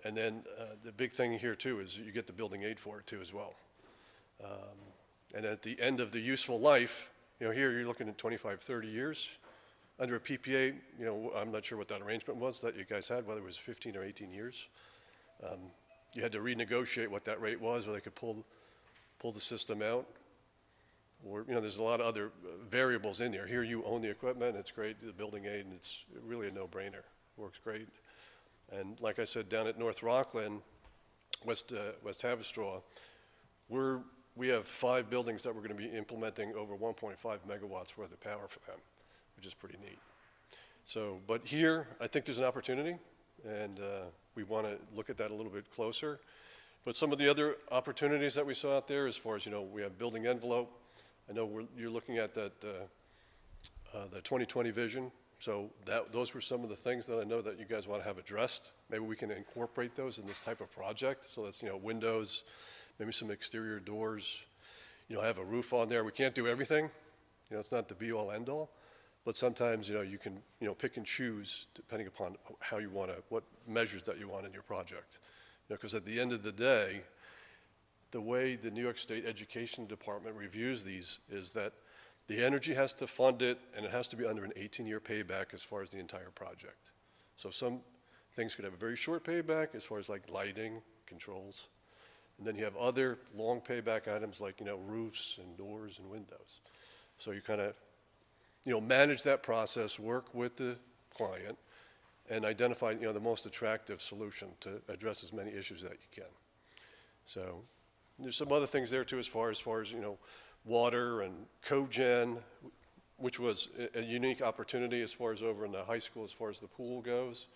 And then the big thing here too is you get the building aid for it too as well. And at the end of the useful life, here you're looking at 25, 30 years. Under a PPA, I'm not sure what that arrangement was that you guys had, whether it was 15 or 18 years. You had to renegotiate what that rate was, or they could pull the system out. Or, there's a lot of other variables in there. Here you own the equipment, it's great, the building aid, and it's really a no-brainer. Works great. And like I said, down at North Rockland, West Haverstraw, we have 5 buildings that we're going to be implementing over 1.5 megawatts worth of power for them, which is pretty neat. So, but here, I think there's an opportunity, and we want to look at that a little bit closer. But some of the other opportunities that we saw out there, as far as, we have building envelope. I know you're looking at that, the 2020 vision. So those were some of the things that I know that you guys want to have addressed. Maybe we can incorporate those in this type of project. So that's, windows, maybe some exterior doors, have a roof on there. We can't do everything. It's not the be-all, end-all. But sometimes, you can, pick and choose depending upon how you want to, what measures that you want in your project. Because at the end of the day, the way the New York State Education Department reviews these is that the energy has to fund it, and it has to be under an 18-year payback as far as the entire project. So some things could have a very short payback as far as like lighting, controls. And then you have other long payback items like, roofs and doors and windows. So you kind of, manage that process, work with the client, and identify, the most attractive solution to address as many issues that you can. So there's some other things there too as far as, water and cogen, which was a unique opportunity as far as over in the high school as far as the pool goes.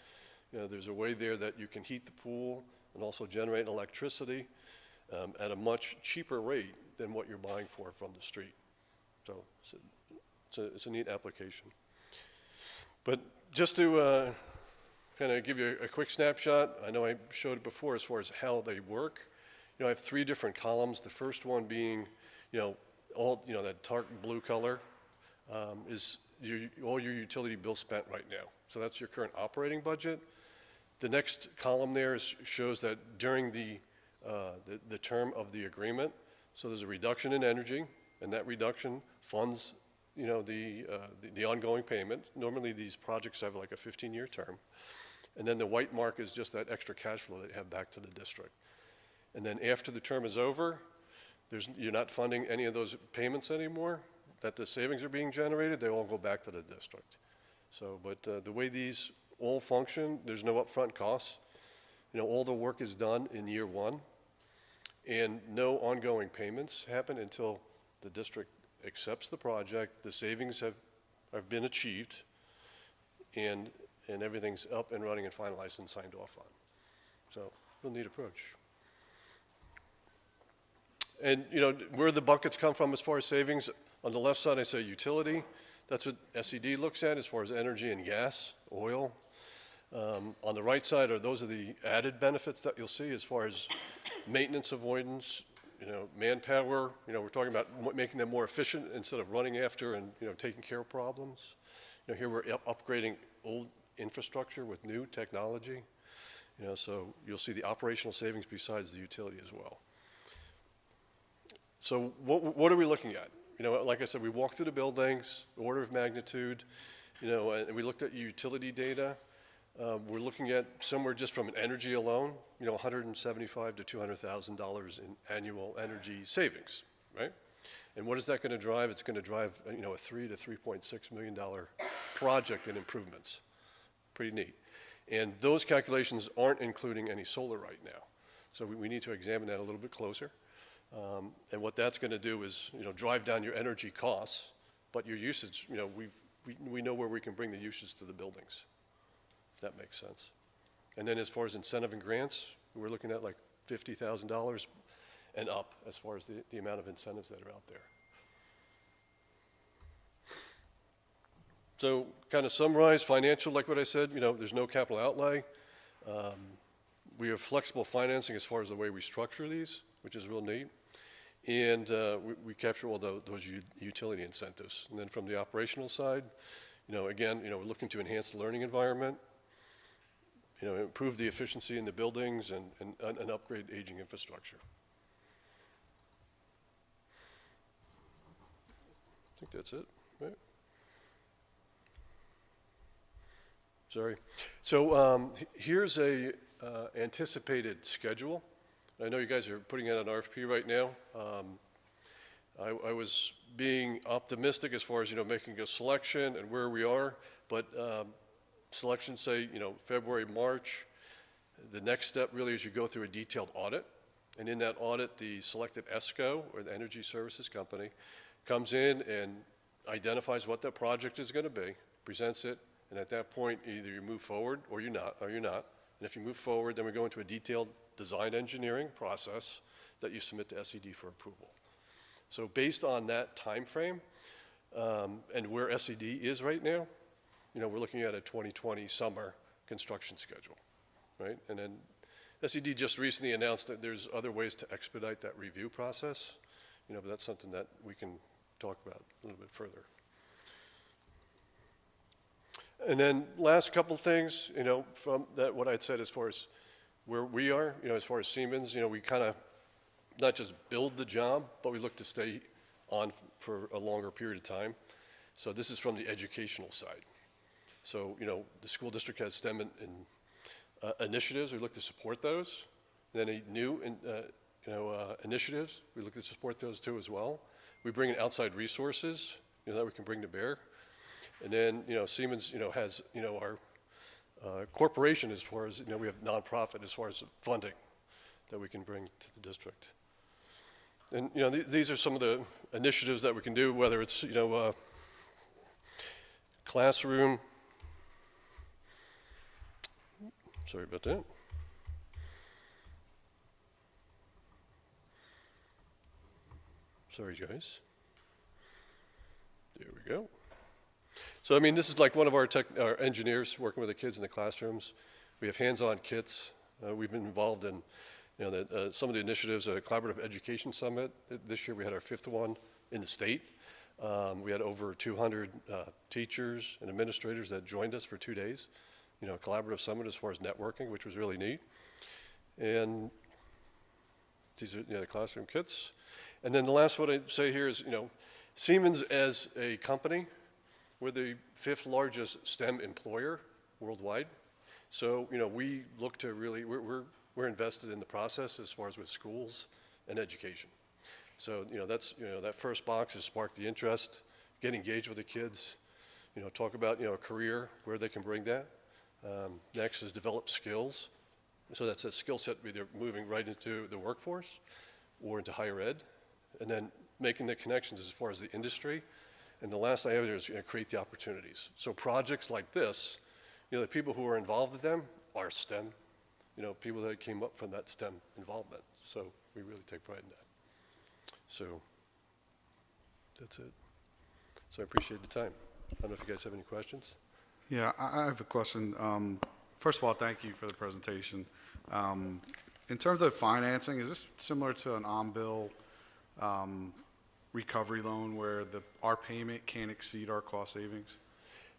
There's a way there that you can heat the pool and also generate electricity at a much cheaper rate than what you're buying for from the street. So it's a neat application. But just to kind of give you a quick snapshot, I know I showed it before as far as how they work. I have 3 different columns. The first one being, all, that dark blue color is all your utility bill spent right now. So that's your current operating budget. The next column there shows that during the term of the agreement, so there's a reduction in energy, and that reduction funds, the ongoing payment. Normally these projects have like a 15-year term. And then the white mark is just that extra cash flow that you have back to the district. And then after the term is over, you're not funding any of those payments anymore, that the savings are being generated, they all go back to the district. So, but the way these all function, there's no upfront costs. All the work is done in year 1, and no ongoing payments happen until the district accepts the project, the savings have been achieved, and everything's up and running and finalized and signed off on. So, real neat approach. And, where the buckets come from as far as savings, on the left side I say utility. That's what SED looks at as far as energy and gas, oil. On the right side those are the added benefits that you'll see as far as maintenance avoidance, manpower. We're talking about making them more efficient instead of running after and, taking care of problems. Here we're upgrading old infrastructure with new technology. So you'll see the operational savings besides the utility as well. So what are we looking at? Like I said, we walked through the buildings, order of magnitude, and we looked at utility data. We're looking at somewhere just from an energy alone, $175,000 to $200,000 in annual energy savings, right? And what is that going to drive? It's going to drive, a $3 to $3.6 million project in improvements. Pretty neat. And those calculations aren't including any solar right now. So we need to examine that a little bit closer. And what that's going to do is, drive down your energy costs, but your usage, we know where we can bring the usage to the buildings, if that makes sense. And then as far as incentive and grants, we're looking at like $50,000 and up as far as the amount of incentives that are out there. So kind of summarize, financial, like what I said, there's no capital outlay. We have flexible financing as far as the way we structure these, which is real neat. and we capture all those utility incentives. And then from the operational side, again, we're looking to enhance the learning environment, improve the efficiency in the buildings, and upgrade aging infrastructure. I think that's it, right? Sorry. So here's a anticipated schedule. I know you guys are putting out an RFP right now. I was being optimistic as far as, making a selection and where we are, but selection, say, February, March. The next step really is you go through a detailed audit, and in that audit, the selected ESCO, or the Energy Services Company, comes in and identifies what that project is going to be, presents it, and at that point, either you move forward or you're not. And if you move forward, then we go into a detailed design engineering process that you submit to SED for approval. So based on that time frame and where SED is right now, we're looking at a 2020 summer construction schedule, right? And then SED just recently announced that there's other ways to expedite that review process, but that's something that we can talk about a little bit further. And then last couple things, from that, what I'd said as far as where we are, as far as Siemens, we kind of not just build the job, but we look to stay on for a longer period of time. So this is from the educational side. So, the school district has STEM initiatives. We look to support those. And then any new, initiatives, we look to support those too as well. We bring in outside resources, that we can bring to bear. And then, Siemens, has, our corporation as far as, we have nonprofit as far as funding that we can bring to the district. And, these are some of the initiatives that we can do, whether it's, classroom. Sorry about that. Sorry, guys. There we go. So, this is like one of our engineers working with the kids in the classrooms. We have hands-on kits. We've been involved in, some of the initiatives, a collaborative education summit. This year we had our 5th one in the state. We had over 200 teachers and administrators that joined us for 2 days. A collaborative summit as far as networking, which was really neat. And these are the classroom kits. And then the last one I'd say here is, Siemens as a company, we're the 5th largest STEM employer worldwide. So, we look to really, we're invested in the process as far as with schools and education. So, that's, that first box has sparked the interest, get engaged with the kids, talk about, a career, where they can bring that. Next is develop skills. So that's a skill set either moving right into the workforce or into higher ed. And then making the connections as far as the industry. And the last I have here is create the opportunities. So projects like this, the people who are involved in them are STEM, people that came up from that STEM involvement. So we really take pride in that. So that's it. So I appreciate the time. I don't know if you guys have any questions. Yeah, I have a question. First of all, thank you for the presentation. In terms of financing, is this similar to an on-bill recovery loan where our payment can't exceed our cost savings?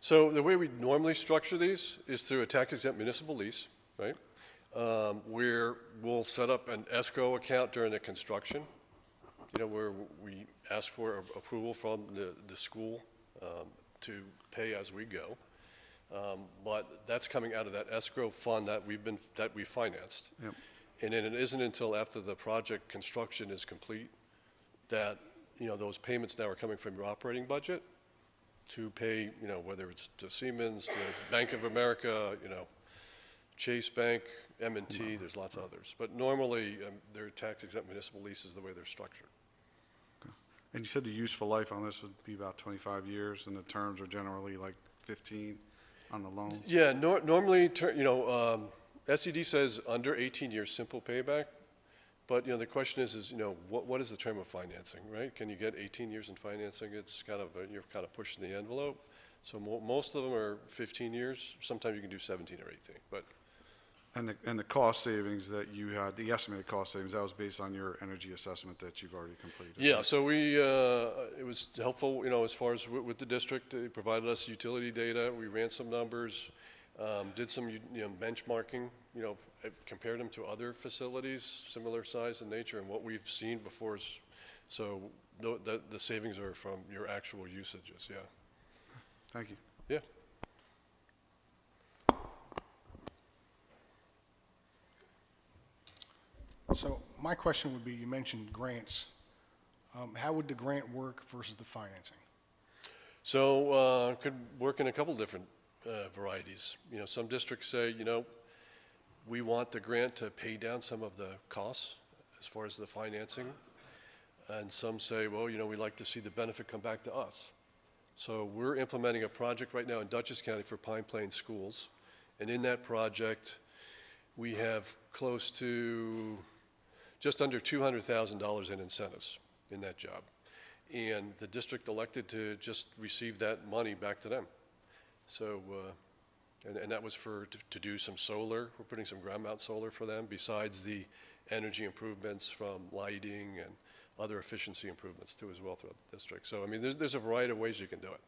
So the way we normally structure these is through a tax-exempt municipal lease, right? Where we'll set up an escrow account during the construction, where we ask for approval from the school to pay as we go. But that's coming out of that escrow fund that we financed. Yep. And then it isn't until after the project construction is complete that, those payments now are coming from your operating budget to pay, whether it's to Siemens, to Bank of America, Chase Bank, M&T, there's lots of others. But normally, they're tax-exempt municipal leases the way they're structured. Okay. And you said the useful life on this would be about 25 years, and the terms are generally like 15 on the loans? Yeah, normally, SED says under 18 years simple payback. But, the question is what is the term of financing, right? Can you get 18 years in financing? It's kind of, you're kind of pushing the envelope. So most of them are 15 years. Sometimes you can do 17 or 18, but. And the cost savings that you had, the estimated cost savings, that was based on your energy assessment that you've already completed? Yeah, so we, it was helpful, as far as with the district. They provided us utility data. We ran some numbers, did some, benchmarking, compared them to other facilities, similar size and nature, and what we've seen before is, so the savings are from your actual usages, yeah. Thank you. Yeah. So my question would be, you mentioned grants. How would the grant work versus the financing? So it could work in a couple different varieties. Some districts say, we want the grant to pay down some of the costs as far as the financing. And some say, well, we'd like to see the benefit come back to us. So we're implementing a project right now in Dutchess County for Pine Plains schools. And in that project, we have close to just under $200,000 in incentives in that job. And the district elected to just receive that money back to them. So, and that was to do some solar. We're putting some ground mount solar for them, besides the energy improvements from lighting and other efficiency improvements too as well throughout the district. So, I mean, there's a variety of ways you can do it.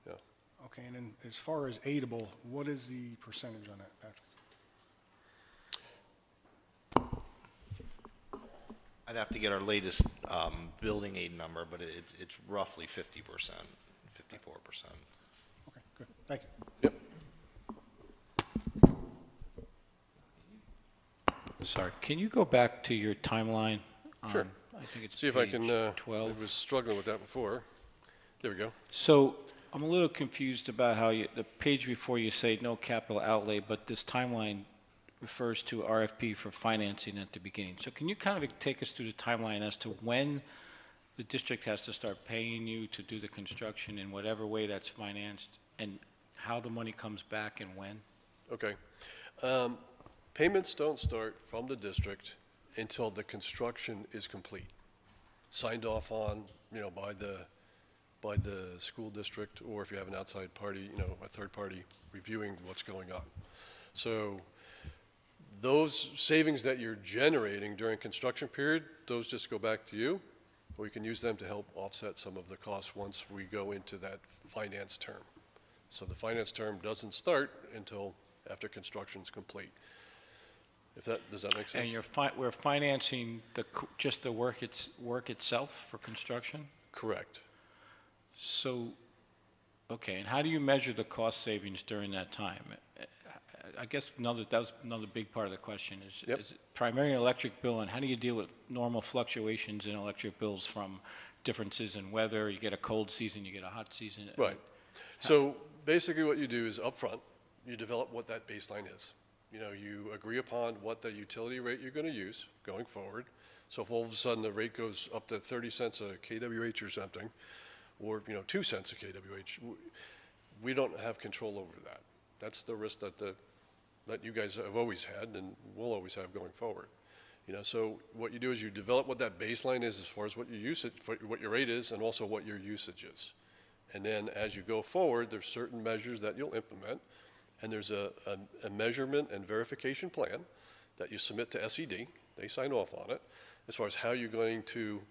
Yeah. Okay, and then as far as aidable, what is the percentage on that, Patrick? I'd have to get our latest building aid number, but it's roughly 50%, 54%. Okay, good. Thank you. Yep. Sorry, can you go back to your timeline? Sure. I think it's See if I page can, 12. I was struggling with that before. There we go. So I'm a little confused about how the page before you say no capital outlay, but this timeline refers to RFP for financing at the beginning. So can you kind of take us through the timeline as to when the district has to start paying you to do the construction in whatever way that's financed, and how the money comes back and when? Okay. Payments don't start from the district until the construction is complete, signed off on, by the school district, or if you have an outside party, a third party reviewing what's going on. So those savings that you're generating during construction period, those just go back to you, or you can use them to help offset some of the costs once we go into that finance term. So the finance term doesn't start until after construction's complete. Does that make sense? And we're financing just the work itself for construction? Correct. So, okay, and how do you measure the cost savings during that time? I guess that was another big part of the question is, Yep. is it primarily electric bill, and how do you deal with normal fluctuations in electric bills from differences in weather? You get a cold season, you get a hot season. Right. So basically what you do is upfront, you develop what that baseline is. You agree upon what the utility rate you're going to use going forward. So if all of a sudden the rate goes up to 30 cents a kWh or something, or 2 cents a kWh, we don't have control over that. That's the risk that you guys have always had and will always have going forward. So what you do is you develop what that baseline is as far as what your rate is, and also what your usage is. And then as you go forward, there's certain measures that you'll implement, and there's a measurement and verification plan that you submit to SED. They sign off on it as far as how you're going to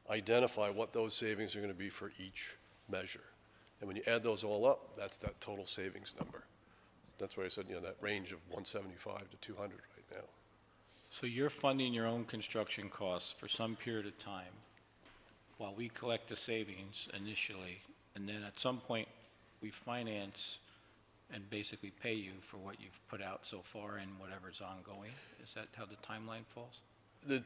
identify what those savings are going to be for each measure. And when you add those all up, that's that total savings number. That's why I said, that range of 175 to 200 right now. So you're funding your own construction costs for some period of time while we collect the savings initially, and then at some point we finance and basically pay you for what you've put out so far and whatever's ongoing? Is that how the timeline falls? The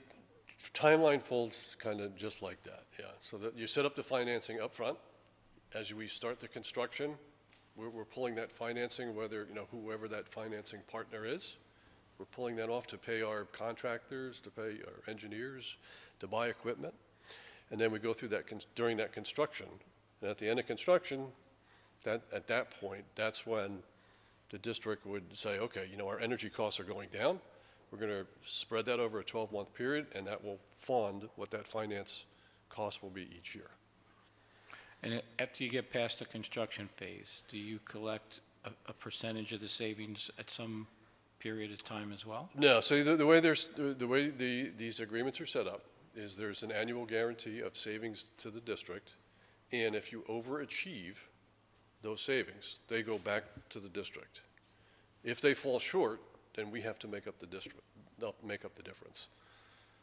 timeline falls kind of just like that, yeah. So that you set up the financing up front. As we start the construction, we're pulling that financing, whether, whoever that financing partner is, we're pulling that off to pay our contractors, to pay our engineers, to buy equipment. And then we go through that during that construction. And at the end of construction, at that point, that's when the district would say, okay, our energy costs are going down. We're going to spread that over a 12-month period, and that will fund what that finance cost will be each year. And after you get past the construction phase, do you collect a percentage of the savings at some period of time as well? No, so these agreements are set up is there's an annual guarantee of savings to the district, and if you overachieve those savings, they go back to the district. If they fall short, then we have to make up the difference.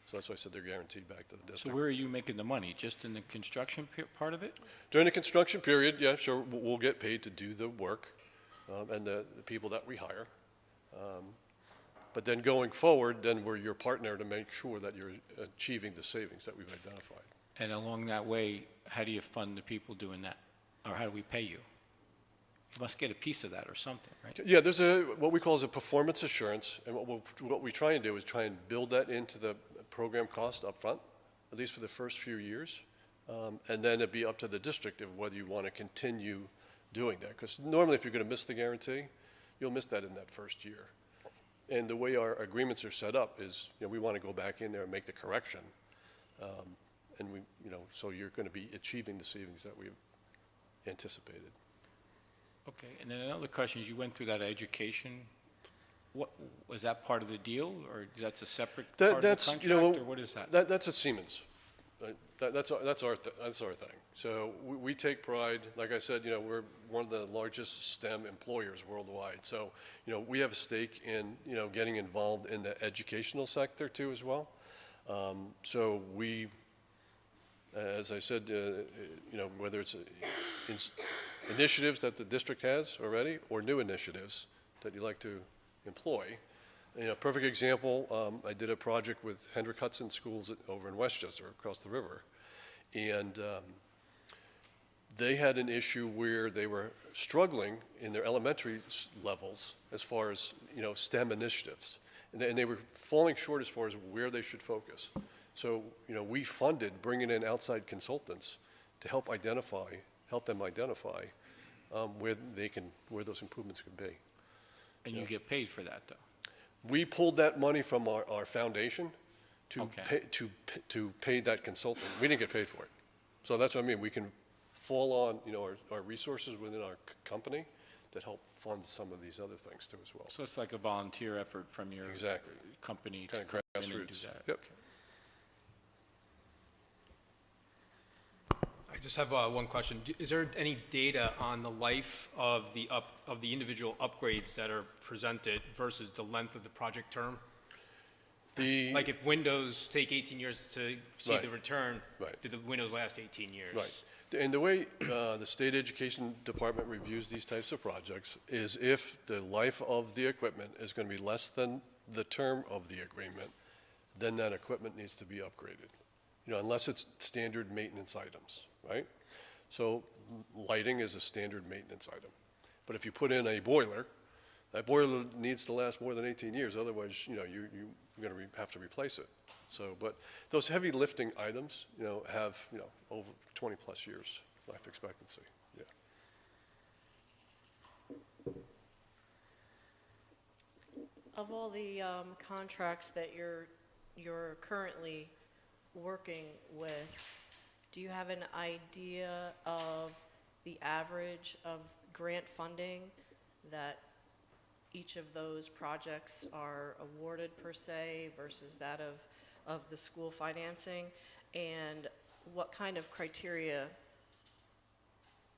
So that's why I said they're guaranteed back to the So district. where are you making the money? Just in the construction part of it? During the construction period, yeah, sure, we'll get paid to do the work and the people that we hire. But then going forward, then we're your partner to make sure that you're achieving the savings that we've identified. And along that way, how do you fund the people doing that? Or how do we pay you? You must get a piece of that or something, right? Yeah, there's what we call as a performance assurance, and what we try and do is try and build that into the program cost up front, at least for the first few years, and then it'd be up to the district of whether you want to continue doing that. Because normally if you're going to miss the guarantee, you'll miss that in that first year. And the way our agreements are set up is, we want to go back in there and make the correction, and so you're going to be achieving the savings that we've anticipated. Okay, and then another question is, you went through that education. What was that part of the deal, or that's a separate part of the contract, or what is that? That's at Siemens. That's our thing. So we take pride. Like I said, we're one of the largest STEM employers worldwide. So we have a stake in getting involved in the educational sector too as well. So we, as I said, whether it's initiatives that the district has already or new initiatives that you like to employ. Perfect example, I did a project with Hendrick Hudson Schools over in Westchester, across the river, and they had an issue where they were struggling in their elementary levels as far as STEM initiatives, and they were falling short as far as where they should focus. So we funded bringing in outside consultants to help them identify where those improvements could be. And you get paid for that, though? We pulled that money from our foundation to pay that consultant. We didn't get paid for it. So that's what I mean. We can fall on our resources within our company that help fund some of these other things too as well. So it's like a volunteer effort from your company to come in and do grassroots. that? Yep. Okay. I just have one question. Is there any data on the life of the individual upgrades that are presented versus the length of the project term? Like if windows take 18 years to see the return, do the windows last 18 years? Right. And the way the state education department reviews these types of projects is if the life of the equipment is going to be less than the term of the agreement, then that equipment needs to be upgraded. Unless it's standard maintenance items, right? So lighting is a standard maintenance item. But if you put in a boiler, that boiler needs to last more than 18 years. Otherwise, you're going to have to replace it. So, but those heavy lifting items, have, over 20 plus years life expectancy. Yeah. Of all the contracts that you're currently working with, do you have an idea of the average of grant funding that each of those projects are awarded per se versus that of the school financing? And what kind of criteria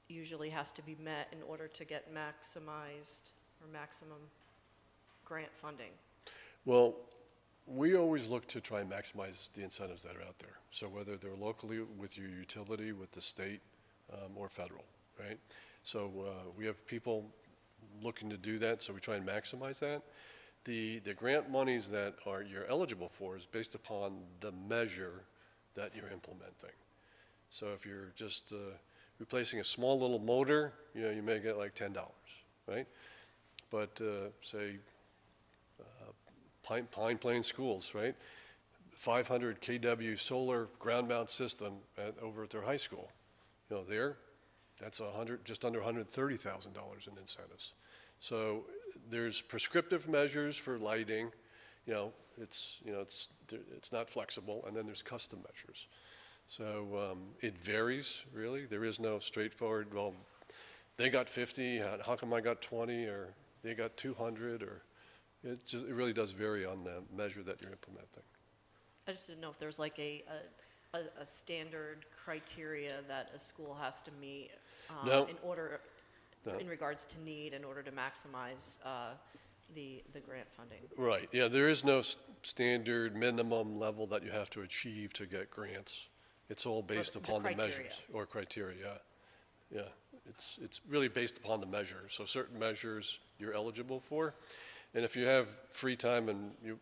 usually has to be met in order to get maximized or maximum grant funding? Well, we always look to try and maximize the incentives that are out there. So whether they're locally with your utility, with the state, or federal, right? So we have people looking to do that, so we try and maximize that. The grant monies that you're eligible for is based upon the measure that you're implementing. So if you're just replacing a small little motor, you may get like $10, right? But say Pine Plains Schools, right? 500 kW solar ground mount system over at their high school. That's just under $130,000 in incentives. So there's prescriptive measures for lighting. It's not flexible, and then there's custom measures. So it varies really. There is no straightforward. Well, they got 50. How come I got 20? Or they got 200? Or It really does vary on the measure that you're implementing. I just didn't know if there's like a standard criteria that a school has to meet No. in order, No. in regards to need, in order to maximize the grant funding. Right, yeah, there is no standard minimum level that you have to achieve to get grants. It's all based the upon the criteria. measures, or criteria, yeah. It's really based upon the measure. So certain measures you're eligible for, and if you have free time and you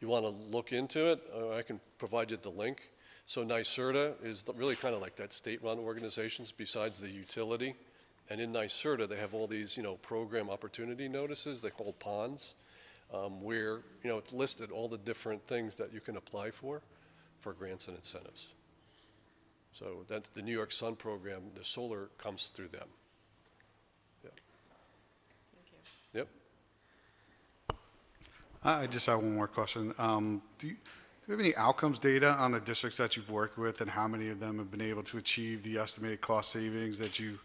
want to look into it, I can provide you the link. So NYSERDA is really kind of like that state-run organizations besides the utility. And in NYSERDA, they have all these, program opportunity notices, they call ponds, where, it's listed all the different things that you can apply for grants and incentives. So that's the New York Sun program, the solar comes through them. Yeah. Thank you. Yep. I just have one more question. Do you have any outcomes data on the districts that you've worked with and how many of them have been able to achieve the estimated cost savings that you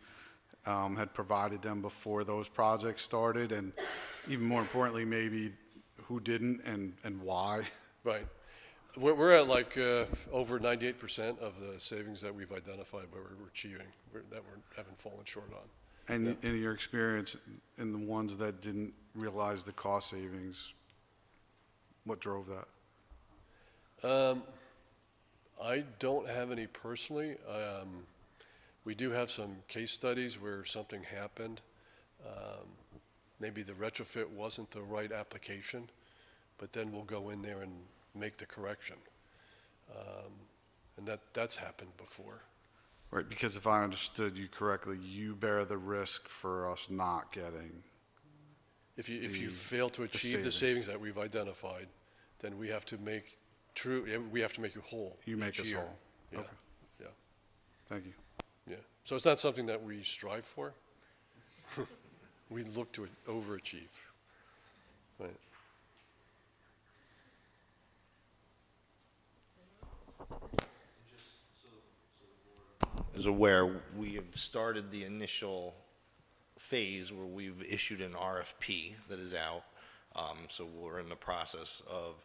had provided them before those projects started? And even more importantly, maybe who didn't and why? Right. We're at like over 98% of the savings that we've identified where we're achieving, that we haven't fallen short on. And Yeah. in your experience, in the ones that didn't realize the cost savings, what drove that? I don't have any personally. We do have some case studies where something happened. Maybe the retrofit wasn't the right application, but then we'll go in there and make the correction. And that's happened before. Right, because if I understood you correctly, you bear the risk for us not getting. If you fail to achieve the savings that we've identified, then we have to make we have to make you whole. You make each us year. whole. Yeah. Okay. Yeah. Thank you. Yeah. So it's not something that we strive for. We look to overachieve. Right. Is aware, we have started the initial phase where we've issued an RFP that is out. So we're in the process of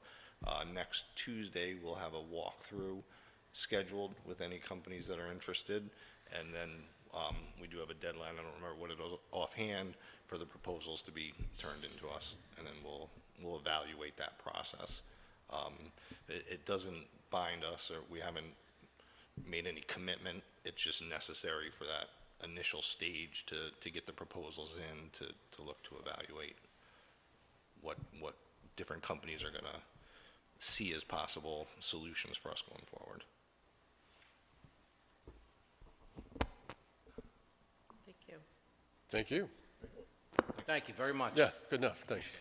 next Tuesday, we'll have a walkthrough scheduled with any companies that are interested. And then we do have a deadline, I don't remember what it is offhand, for the proposals to be turned into us. And then we'll evaluate that process. It doesn't bind us, or we haven't made any commitment. It's just necessary for that initial stage to get the proposals in to look to evaluate what different companies are going to see as possible solutions for us going forward. Thank you. Thank you. Thank you very much. Yeah, good enough. Thanks.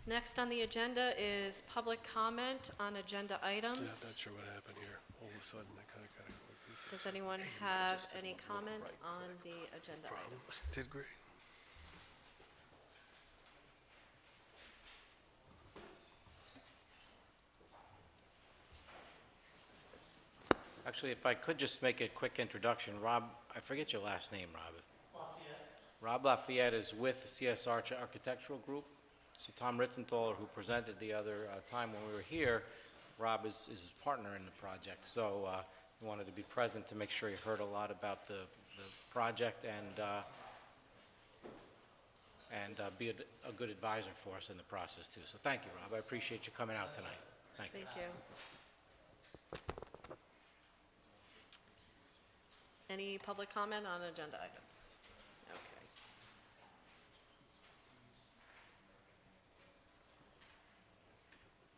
Next on the agenda is public comment on agenda items. Yeah, not sure what happened here. All of a sudden, I kind of got Does anyone have any comment on the agenda items? Did great. Actually, if I could just make a quick introduction, Rob, I forget your last name, Rob. Lafayette. Rob Lafayette is with CS Architectural Group. So Tom Ritzenthaler, who presented the other time when we were here, Rob is his partner in the project. So he wanted to be present to make sure he heard a lot about the project and be a good advisor for us in the process too. So thank you, Rob. I appreciate you coming out tonight. Thank you. Thank you. Any public comment on agenda items? Okay.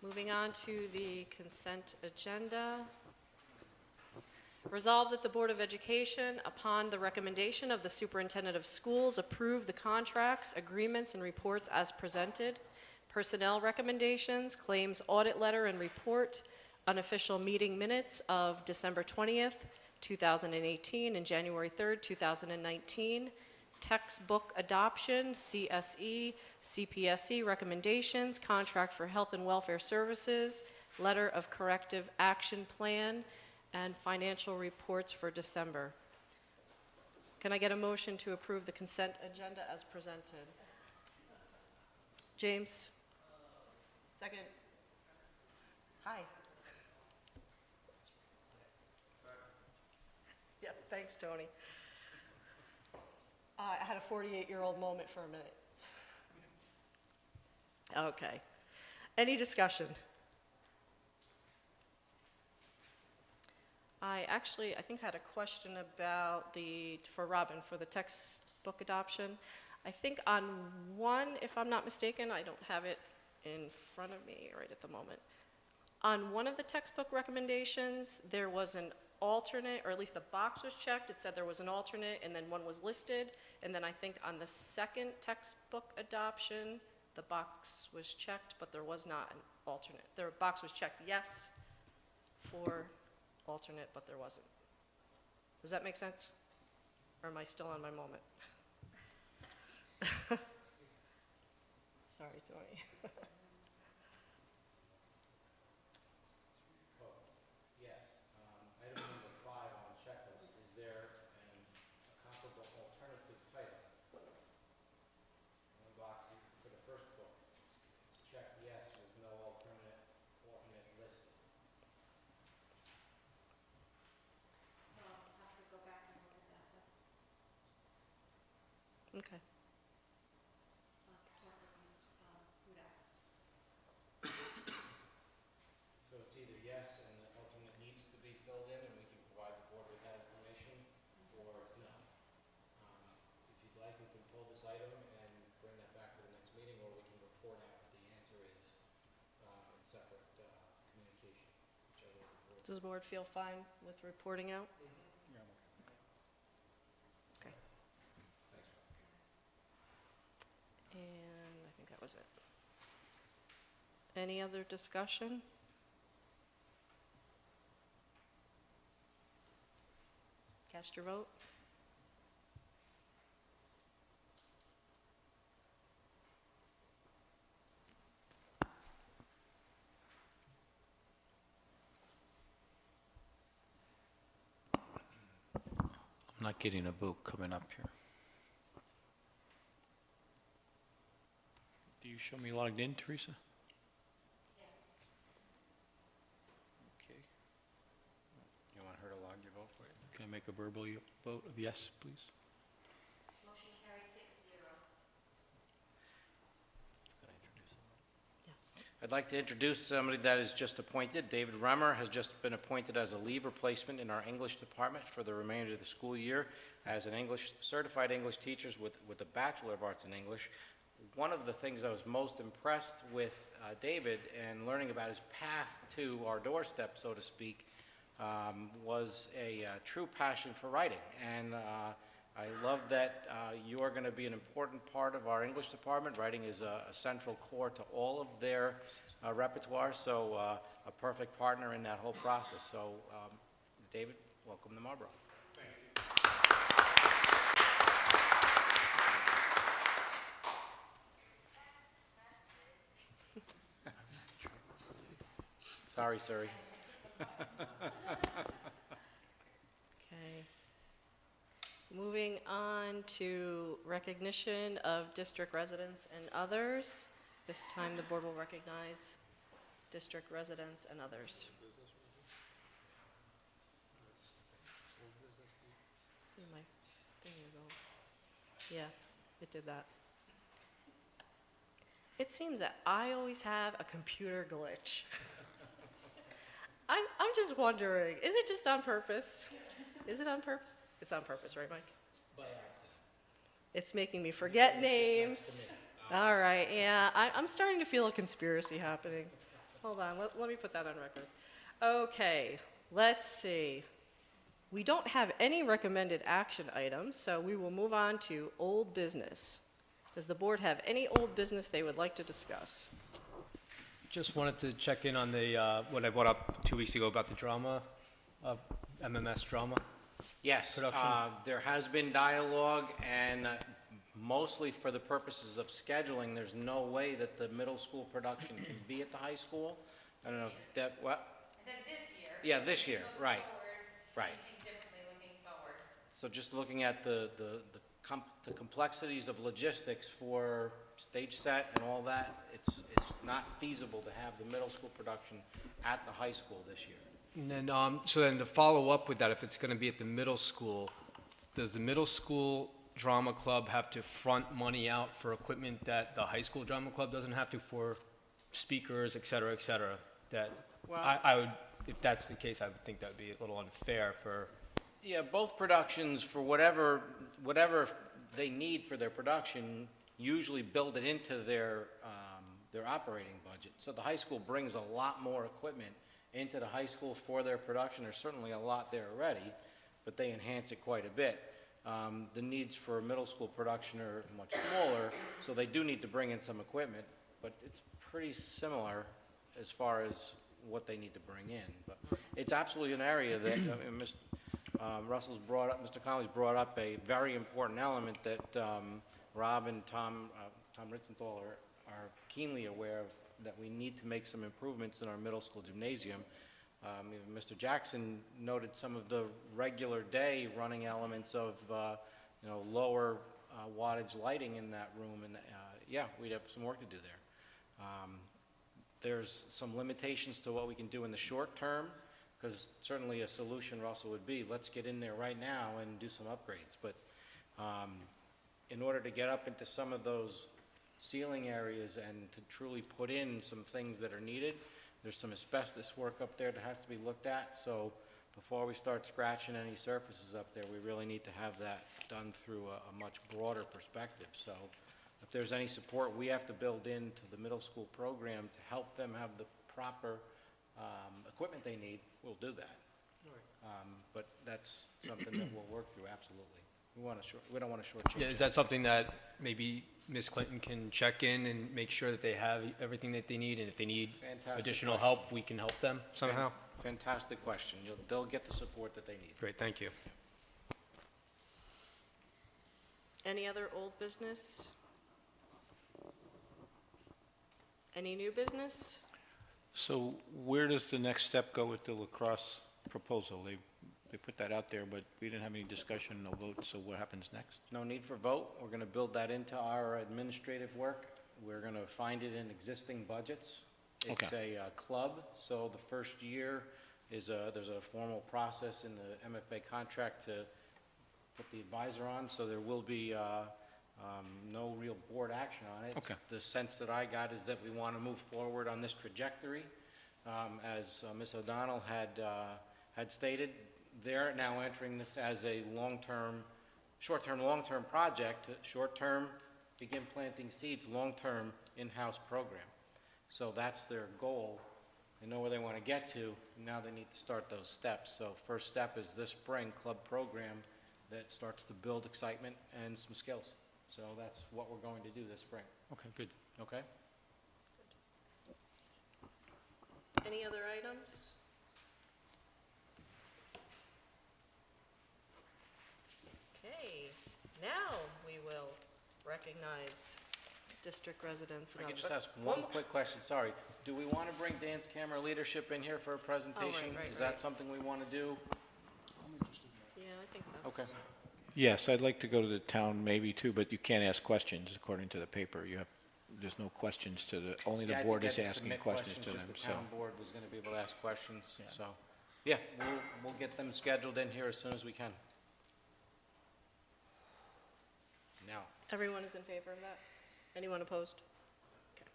Moving on to the consent agenda. Resolved that the Board of Education, upon the recommendation of the Superintendent of Schools, approve the contracts, agreements, and reports as presented. Personnel recommendations, claims audit letter and report, unofficial meeting minutes of December 20th, 2018 and January 3rd, 2019. Textbook adoption, CSE, CPSE recommendations, contract for health and welfare services, letter of corrective action plan, and financial reports for December. Can I get a motion to approve the consent agenda as presented? James? Second. Hi. Yeah, thanks, Tony. I had a 48-year-old moment for a minute. Okay. Any discussion? I think had a question about for Robin, for the textbook adoption. I think on one, if I'm not mistaken, I don't have it in front of me right at the moment. On one of the textbook recommendations, there was an alternate, or at least the box was checked. It said there was an alternate, and then one was listed. And then I think on the second textbook adoption, the box was checked, but there was not an alternate. The box was checked yes for alternate, but there wasn't. Does that make sense? Or am I still on my moment? Sorry, Tony. Yes. Item number 5 on the checklist. Is there a comparable alternative title? One box for the first book. It's checked yes with no alternate listed. I'll have to go back and look at that. Okay. I'll have to talk with Ms. Huda. So it's either yes and the alternate needs to be filled in and we can provide the board with that information, or it's no. If you'd like, we can pull this item and bring that back to the next meeting, or we can report out what the answer is in separate communication. whichever the board- Does the board feel fine with reporting out? Yeah, I'm okay. Okay. And I think that was it. Any other discussion? Cast your vote. I'm not getting a vote coming up here. Do you show me logged in, Teresa? Okay. You want her to log your vote for you? Can I make a verbal vote of yes, please? Motion carries 6-0. Can I introduce him? Yes. I'd like to introduce somebody that is just appointed. David Remmer has just been appointed as a leave replacement in our English department for the remainder of the school year as an certified English teacher with a Bachelor of Arts in English. One of the things I was most impressed with David and learning about his path to our doorstep, so to speak, was a true passion for writing. And I love that you are going to be an important part of our English department. Writing is a central core to all of their repertoire, so a perfect partner in that whole process. So, David, welcome to Marlborough. Sorry, Surrey. Okay. Moving on to recognition of district residents and others. This time the board will recognize district residents and others. See my, there you go. Yeah, it did that. It seems that I always have a computer glitch. I'm just wondering, is it just on purpose? Is it on purpose? It's on purpose, right, Mike? By accident. It's making me forget names. All right, yeah, I'm starting to feel a conspiracy happening. Hold on, let me put that on record. Okay, let's see. We don't have any recommended action items, so we will move on to old business. Does the board have any old business they would like to discuss? Just wanted to check in on the, what I brought up 2 weeks ago about the drama, MMS drama. Yes, Production? there has been dialogue, and mostly for the purposes of scheduling, there's no way that the middle school production can be at the high school. I don't know, Deb, what? I said this year. Yeah, this year, Looking right, forward, right. Thinking differently looking forward. So just looking at the complexities of logistics for stage set and all that, it's not feasible to have the middle school production at the high school this year. And then, so then to follow up with that, if it's going to be at the middle school, does the middle school drama club have to front money out for equipment that the high school drama club doesn't have to, for speakers, et cetera, et cetera? That, Well- I would, if that's the case, I would think that would be a little unfair for, Yeah, both productions, for whatever they need for their production, usually build it into their operating budget. So the high school brings a lot more equipment into the high school for their production. There's certainly a lot there already, but they enhance it quite a bit. The needs for middle school production are much smaller, so they do need to bring in some equipment, but it's pretty similar as far as what they need to bring in. But it's absolutely an area that Mr. Russell's brought up, Mr. Connolly's brought up a very important element that Rob and Tom Ritzenthal are keenly aware of, that we need to make some improvements in our middle school gymnasium. Even Mr. Jackson noted some of the regular day running elements of lower wattage lighting in that room, and yeah, we'd have some work to do there. There's some limitations to what we can do in the short term, because certainly a solution, Russell, would be, let's get in there right now and do some upgrades. But in order to get up into some of those ceiling areas and to truly put in some things that are needed, there's some asbestos work up there that has to be looked at. So before we start scratching any surfaces up there, we really need to have that done through a much broader perspective. So if there's any support we have to build into the middle school program to help them have the proper equipment they need, we'll do that. But that's something that we'll work through, absolutely. We don't want to shortchange. yeah, is that something that maybe Ms. Clinton can check in and make sure that they have everything that they need, and if they need Fantastic additional question. help, we can help them somehow? Fantastic question. They'll get the support that they need. Great, thank you. Any other old business? Any new business? So where does the next step go with the lacrosse proposal? They put that out there, but we didn't have any discussion, no vote, so what happens next? No need for vote. We're going to build that into our administrative work. We're going to find it in existing budgets. It's Okay. a club, so the first year there's a formal process in the MFA contract to put the advisor on, so there will be no real board action on it. Okay. The sense that I got is that we want to move forward on this trajectory. As Ms. O'Donnell had stated, they're now entering this as a short-term, long-term project. Short-term, begin planting seeds, long-term, in-house program. So that's their goal. They know where they want to get to. Now they need to start those steps. So first step is this spring club program that starts to build excitement and some skills. So that's what we're going to do this spring. Okay, good. Okay? Any other items? Okay, now we will recognize district residents. If I and could just others. ask one quick question, sorry. Do we want to bring dance camera leadership in here for a presentation? right, Is right. that something we want to do? Yeah, I think that's. Okay. Yes, I'd like to go to the town maybe too, but you can't ask questions according to the paper. There's no questions only the Yeah, I board think is I had to asking submit questions to them, just so. the town board was going to be able to ask questions, so. Yeah, we'll get them scheduled in here as soon as we can. Now. Everyone is in favor of that? Anyone opposed? Okay.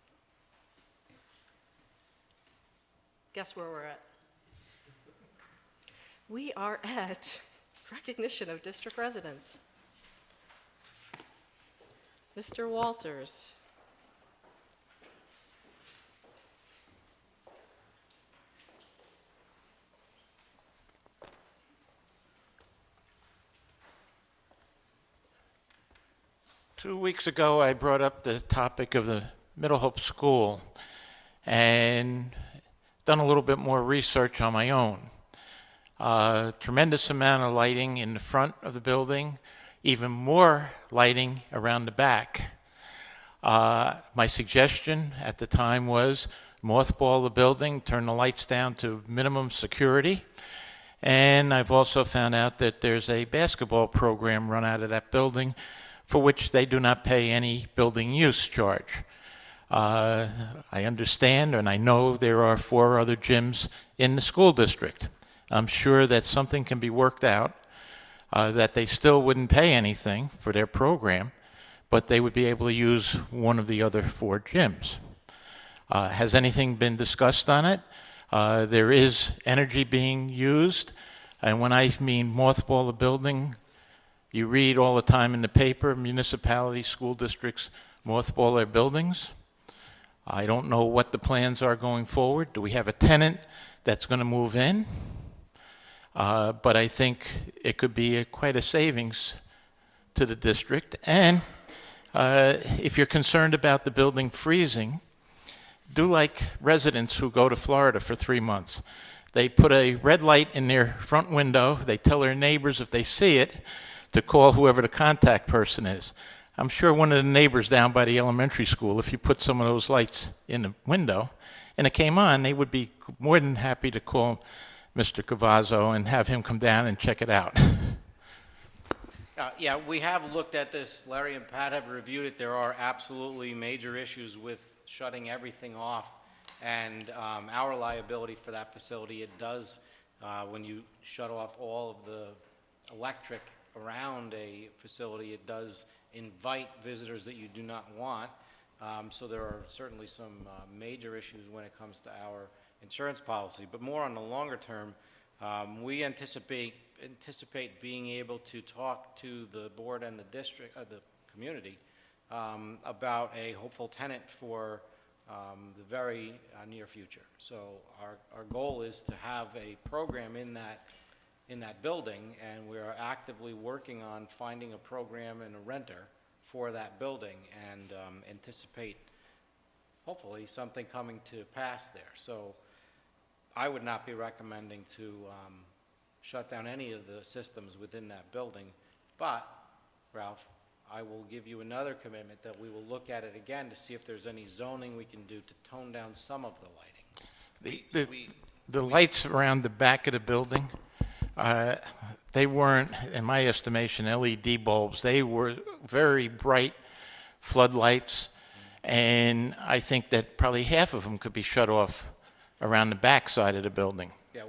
Guess where we're at? We are at recognition of district residents. Mr. Walters. Two weeks ago, I brought up the topic of the Middle Hope School and done a little bit more research on my own. Tremendous amount of lighting in the front of the building, even more lighting around the back. My suggestion at the time was mothball the building, turn the lights down to minimum security, And I've also found out that there's a basketball program run out of that building for which they do not pay any building use charge. I understand and I know there are 4 other gyms in the school district. I'm sure that something can be worked out, that they still wouldn't pay anything for their program, but they would be able to use one of the other 4 gyms. Has anything been discussed on it? There is energy being used, and when I mean mothball the building, you read all the time in the paper, municipalities, school districts mothball their buildings. I don't know what the plans are going forward. Do we have a tenant that's going to move in? But I think it could be quite a savings to the district. And if you're concerned about the building freezing, do like residents who go to Florida for 3 months. They put a red light in their front window. They tell their neighbors if they see it to call whoever the contact person is. I'm sure one of the neighbors down by the elementary school, if you put some of those lights in the window and it came on, they would be more than happy to call Mr. Cavazzo and have him come down and check it out. Yeah, we have looked at this. Larry and Pat have reviewed it. There are absolutely major issues with shutting everything off, and our liability for that facility, it does, when you shut off all of the electric around a facility, it does invite visitors that you do not want. So there are certainly some major issues when it comes to our insurance policy. But more on the longer term, we anticipate being able to talk to the board and the district, the community, about a hopeful tenant for the very near future. So our goal is to have a program in that building, and we are actively working on finding a program and a renter for that building, and anticipate hopefully something coming to pass there. So I would not be recommending to shut down any of the systems within that building, but Ralph, I will give you another commitment that we will look at it again to see if there's any zoning we can do to tone down some of the lighting. The lights around the back of the building, they weren't, in my estimation, LED bulbs. They were very bright floodlights, and I think that probably half of them could be shut off around the back side of the building. Yeah,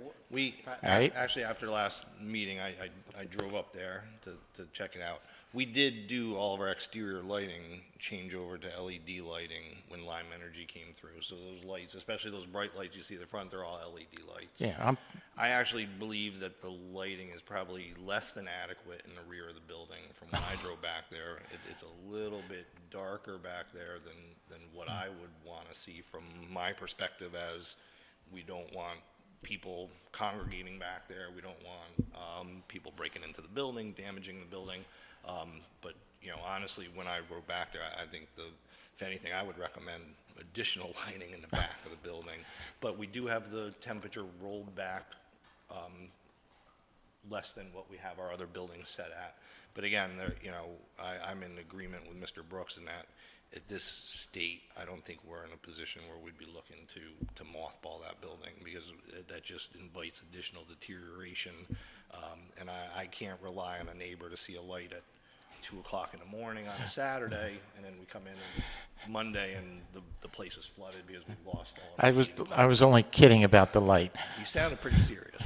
Actually, after the last meeting, I drove up there to check it out. We did do all of our exterior lighting change over to LED lighting when Lime Energy came through. So those lights, especially those bright lights you see at the front, they're all LED lights. Yeah, I actually believe that the lighting is probably less than adequate in the rear of the building. From when I drove back there, it's a little bit darker back there than what I would want to see from my perspective, as we don't want people congregating back there. We don't want people breaking into the building, damaging the building. But, you know, honestly, when I go back there, I think if anything, I would recommend additional lighting in the back of the building. But we do have the temperature rolled back less than what we have our other buildings set at. But again, you know, I'm in agreement with Mr. Brooks in that at this state, I don't think we're in a position where we'd be looking to mothball that building, because that just invites additional deterioration. And I can't rely on a neighbor to see a light at 2 o'clock in the morning on a Saturday, and then we come in on Monday and the place is flooded because we've lost all of our I was only kidding about the light. You sounded pretty serious.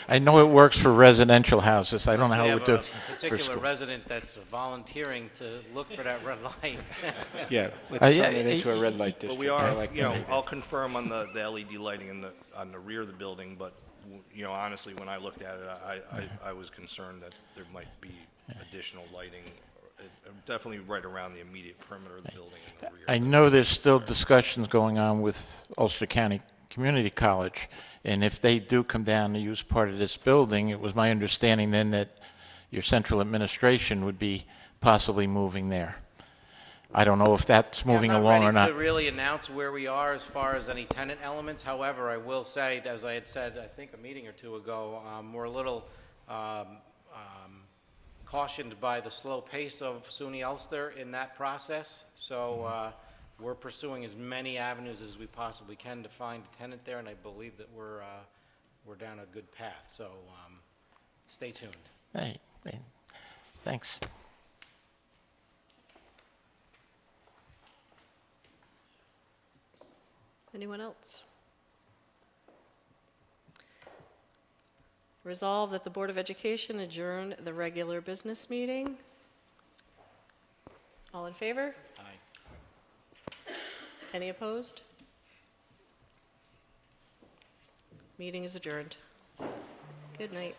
I know it works for residential houses. I don't know how it would do a for particular school. resident that's volunteering to look for that red light. Yeah, let's turn it into a red light But district. we I are, like you know, that. I'll confirm on the LED lighting on the rear of the building, but, you know, honestly, when I looked at it, I was concerned that there might be additional lighting, definitely right around the immediate perimeter of the building in the rear. I know there's still discussions going on with Ulster County Community College, and if they do come down to use part of this building, it was my understanding then that your central administration would be possibly moving there. I don't know if that's moving along or I'm not. not ready to really announce where we are as far as any tenant elements. However, I will say, as I had said, I think a meeting or two ago, we're a little cautioned by the slow pace of SUNY Ulster in that process. So we're pursuing as many avenues as we possibly can to find a tenant there, and I believe that we're we're down a good path. So stay tuned. Hey, thanks. Anyone else? Resolve that the Board of Education adjourn the regular business meeting. All in favor? Aye. Any opposed? Meeting is adjourned. Good night.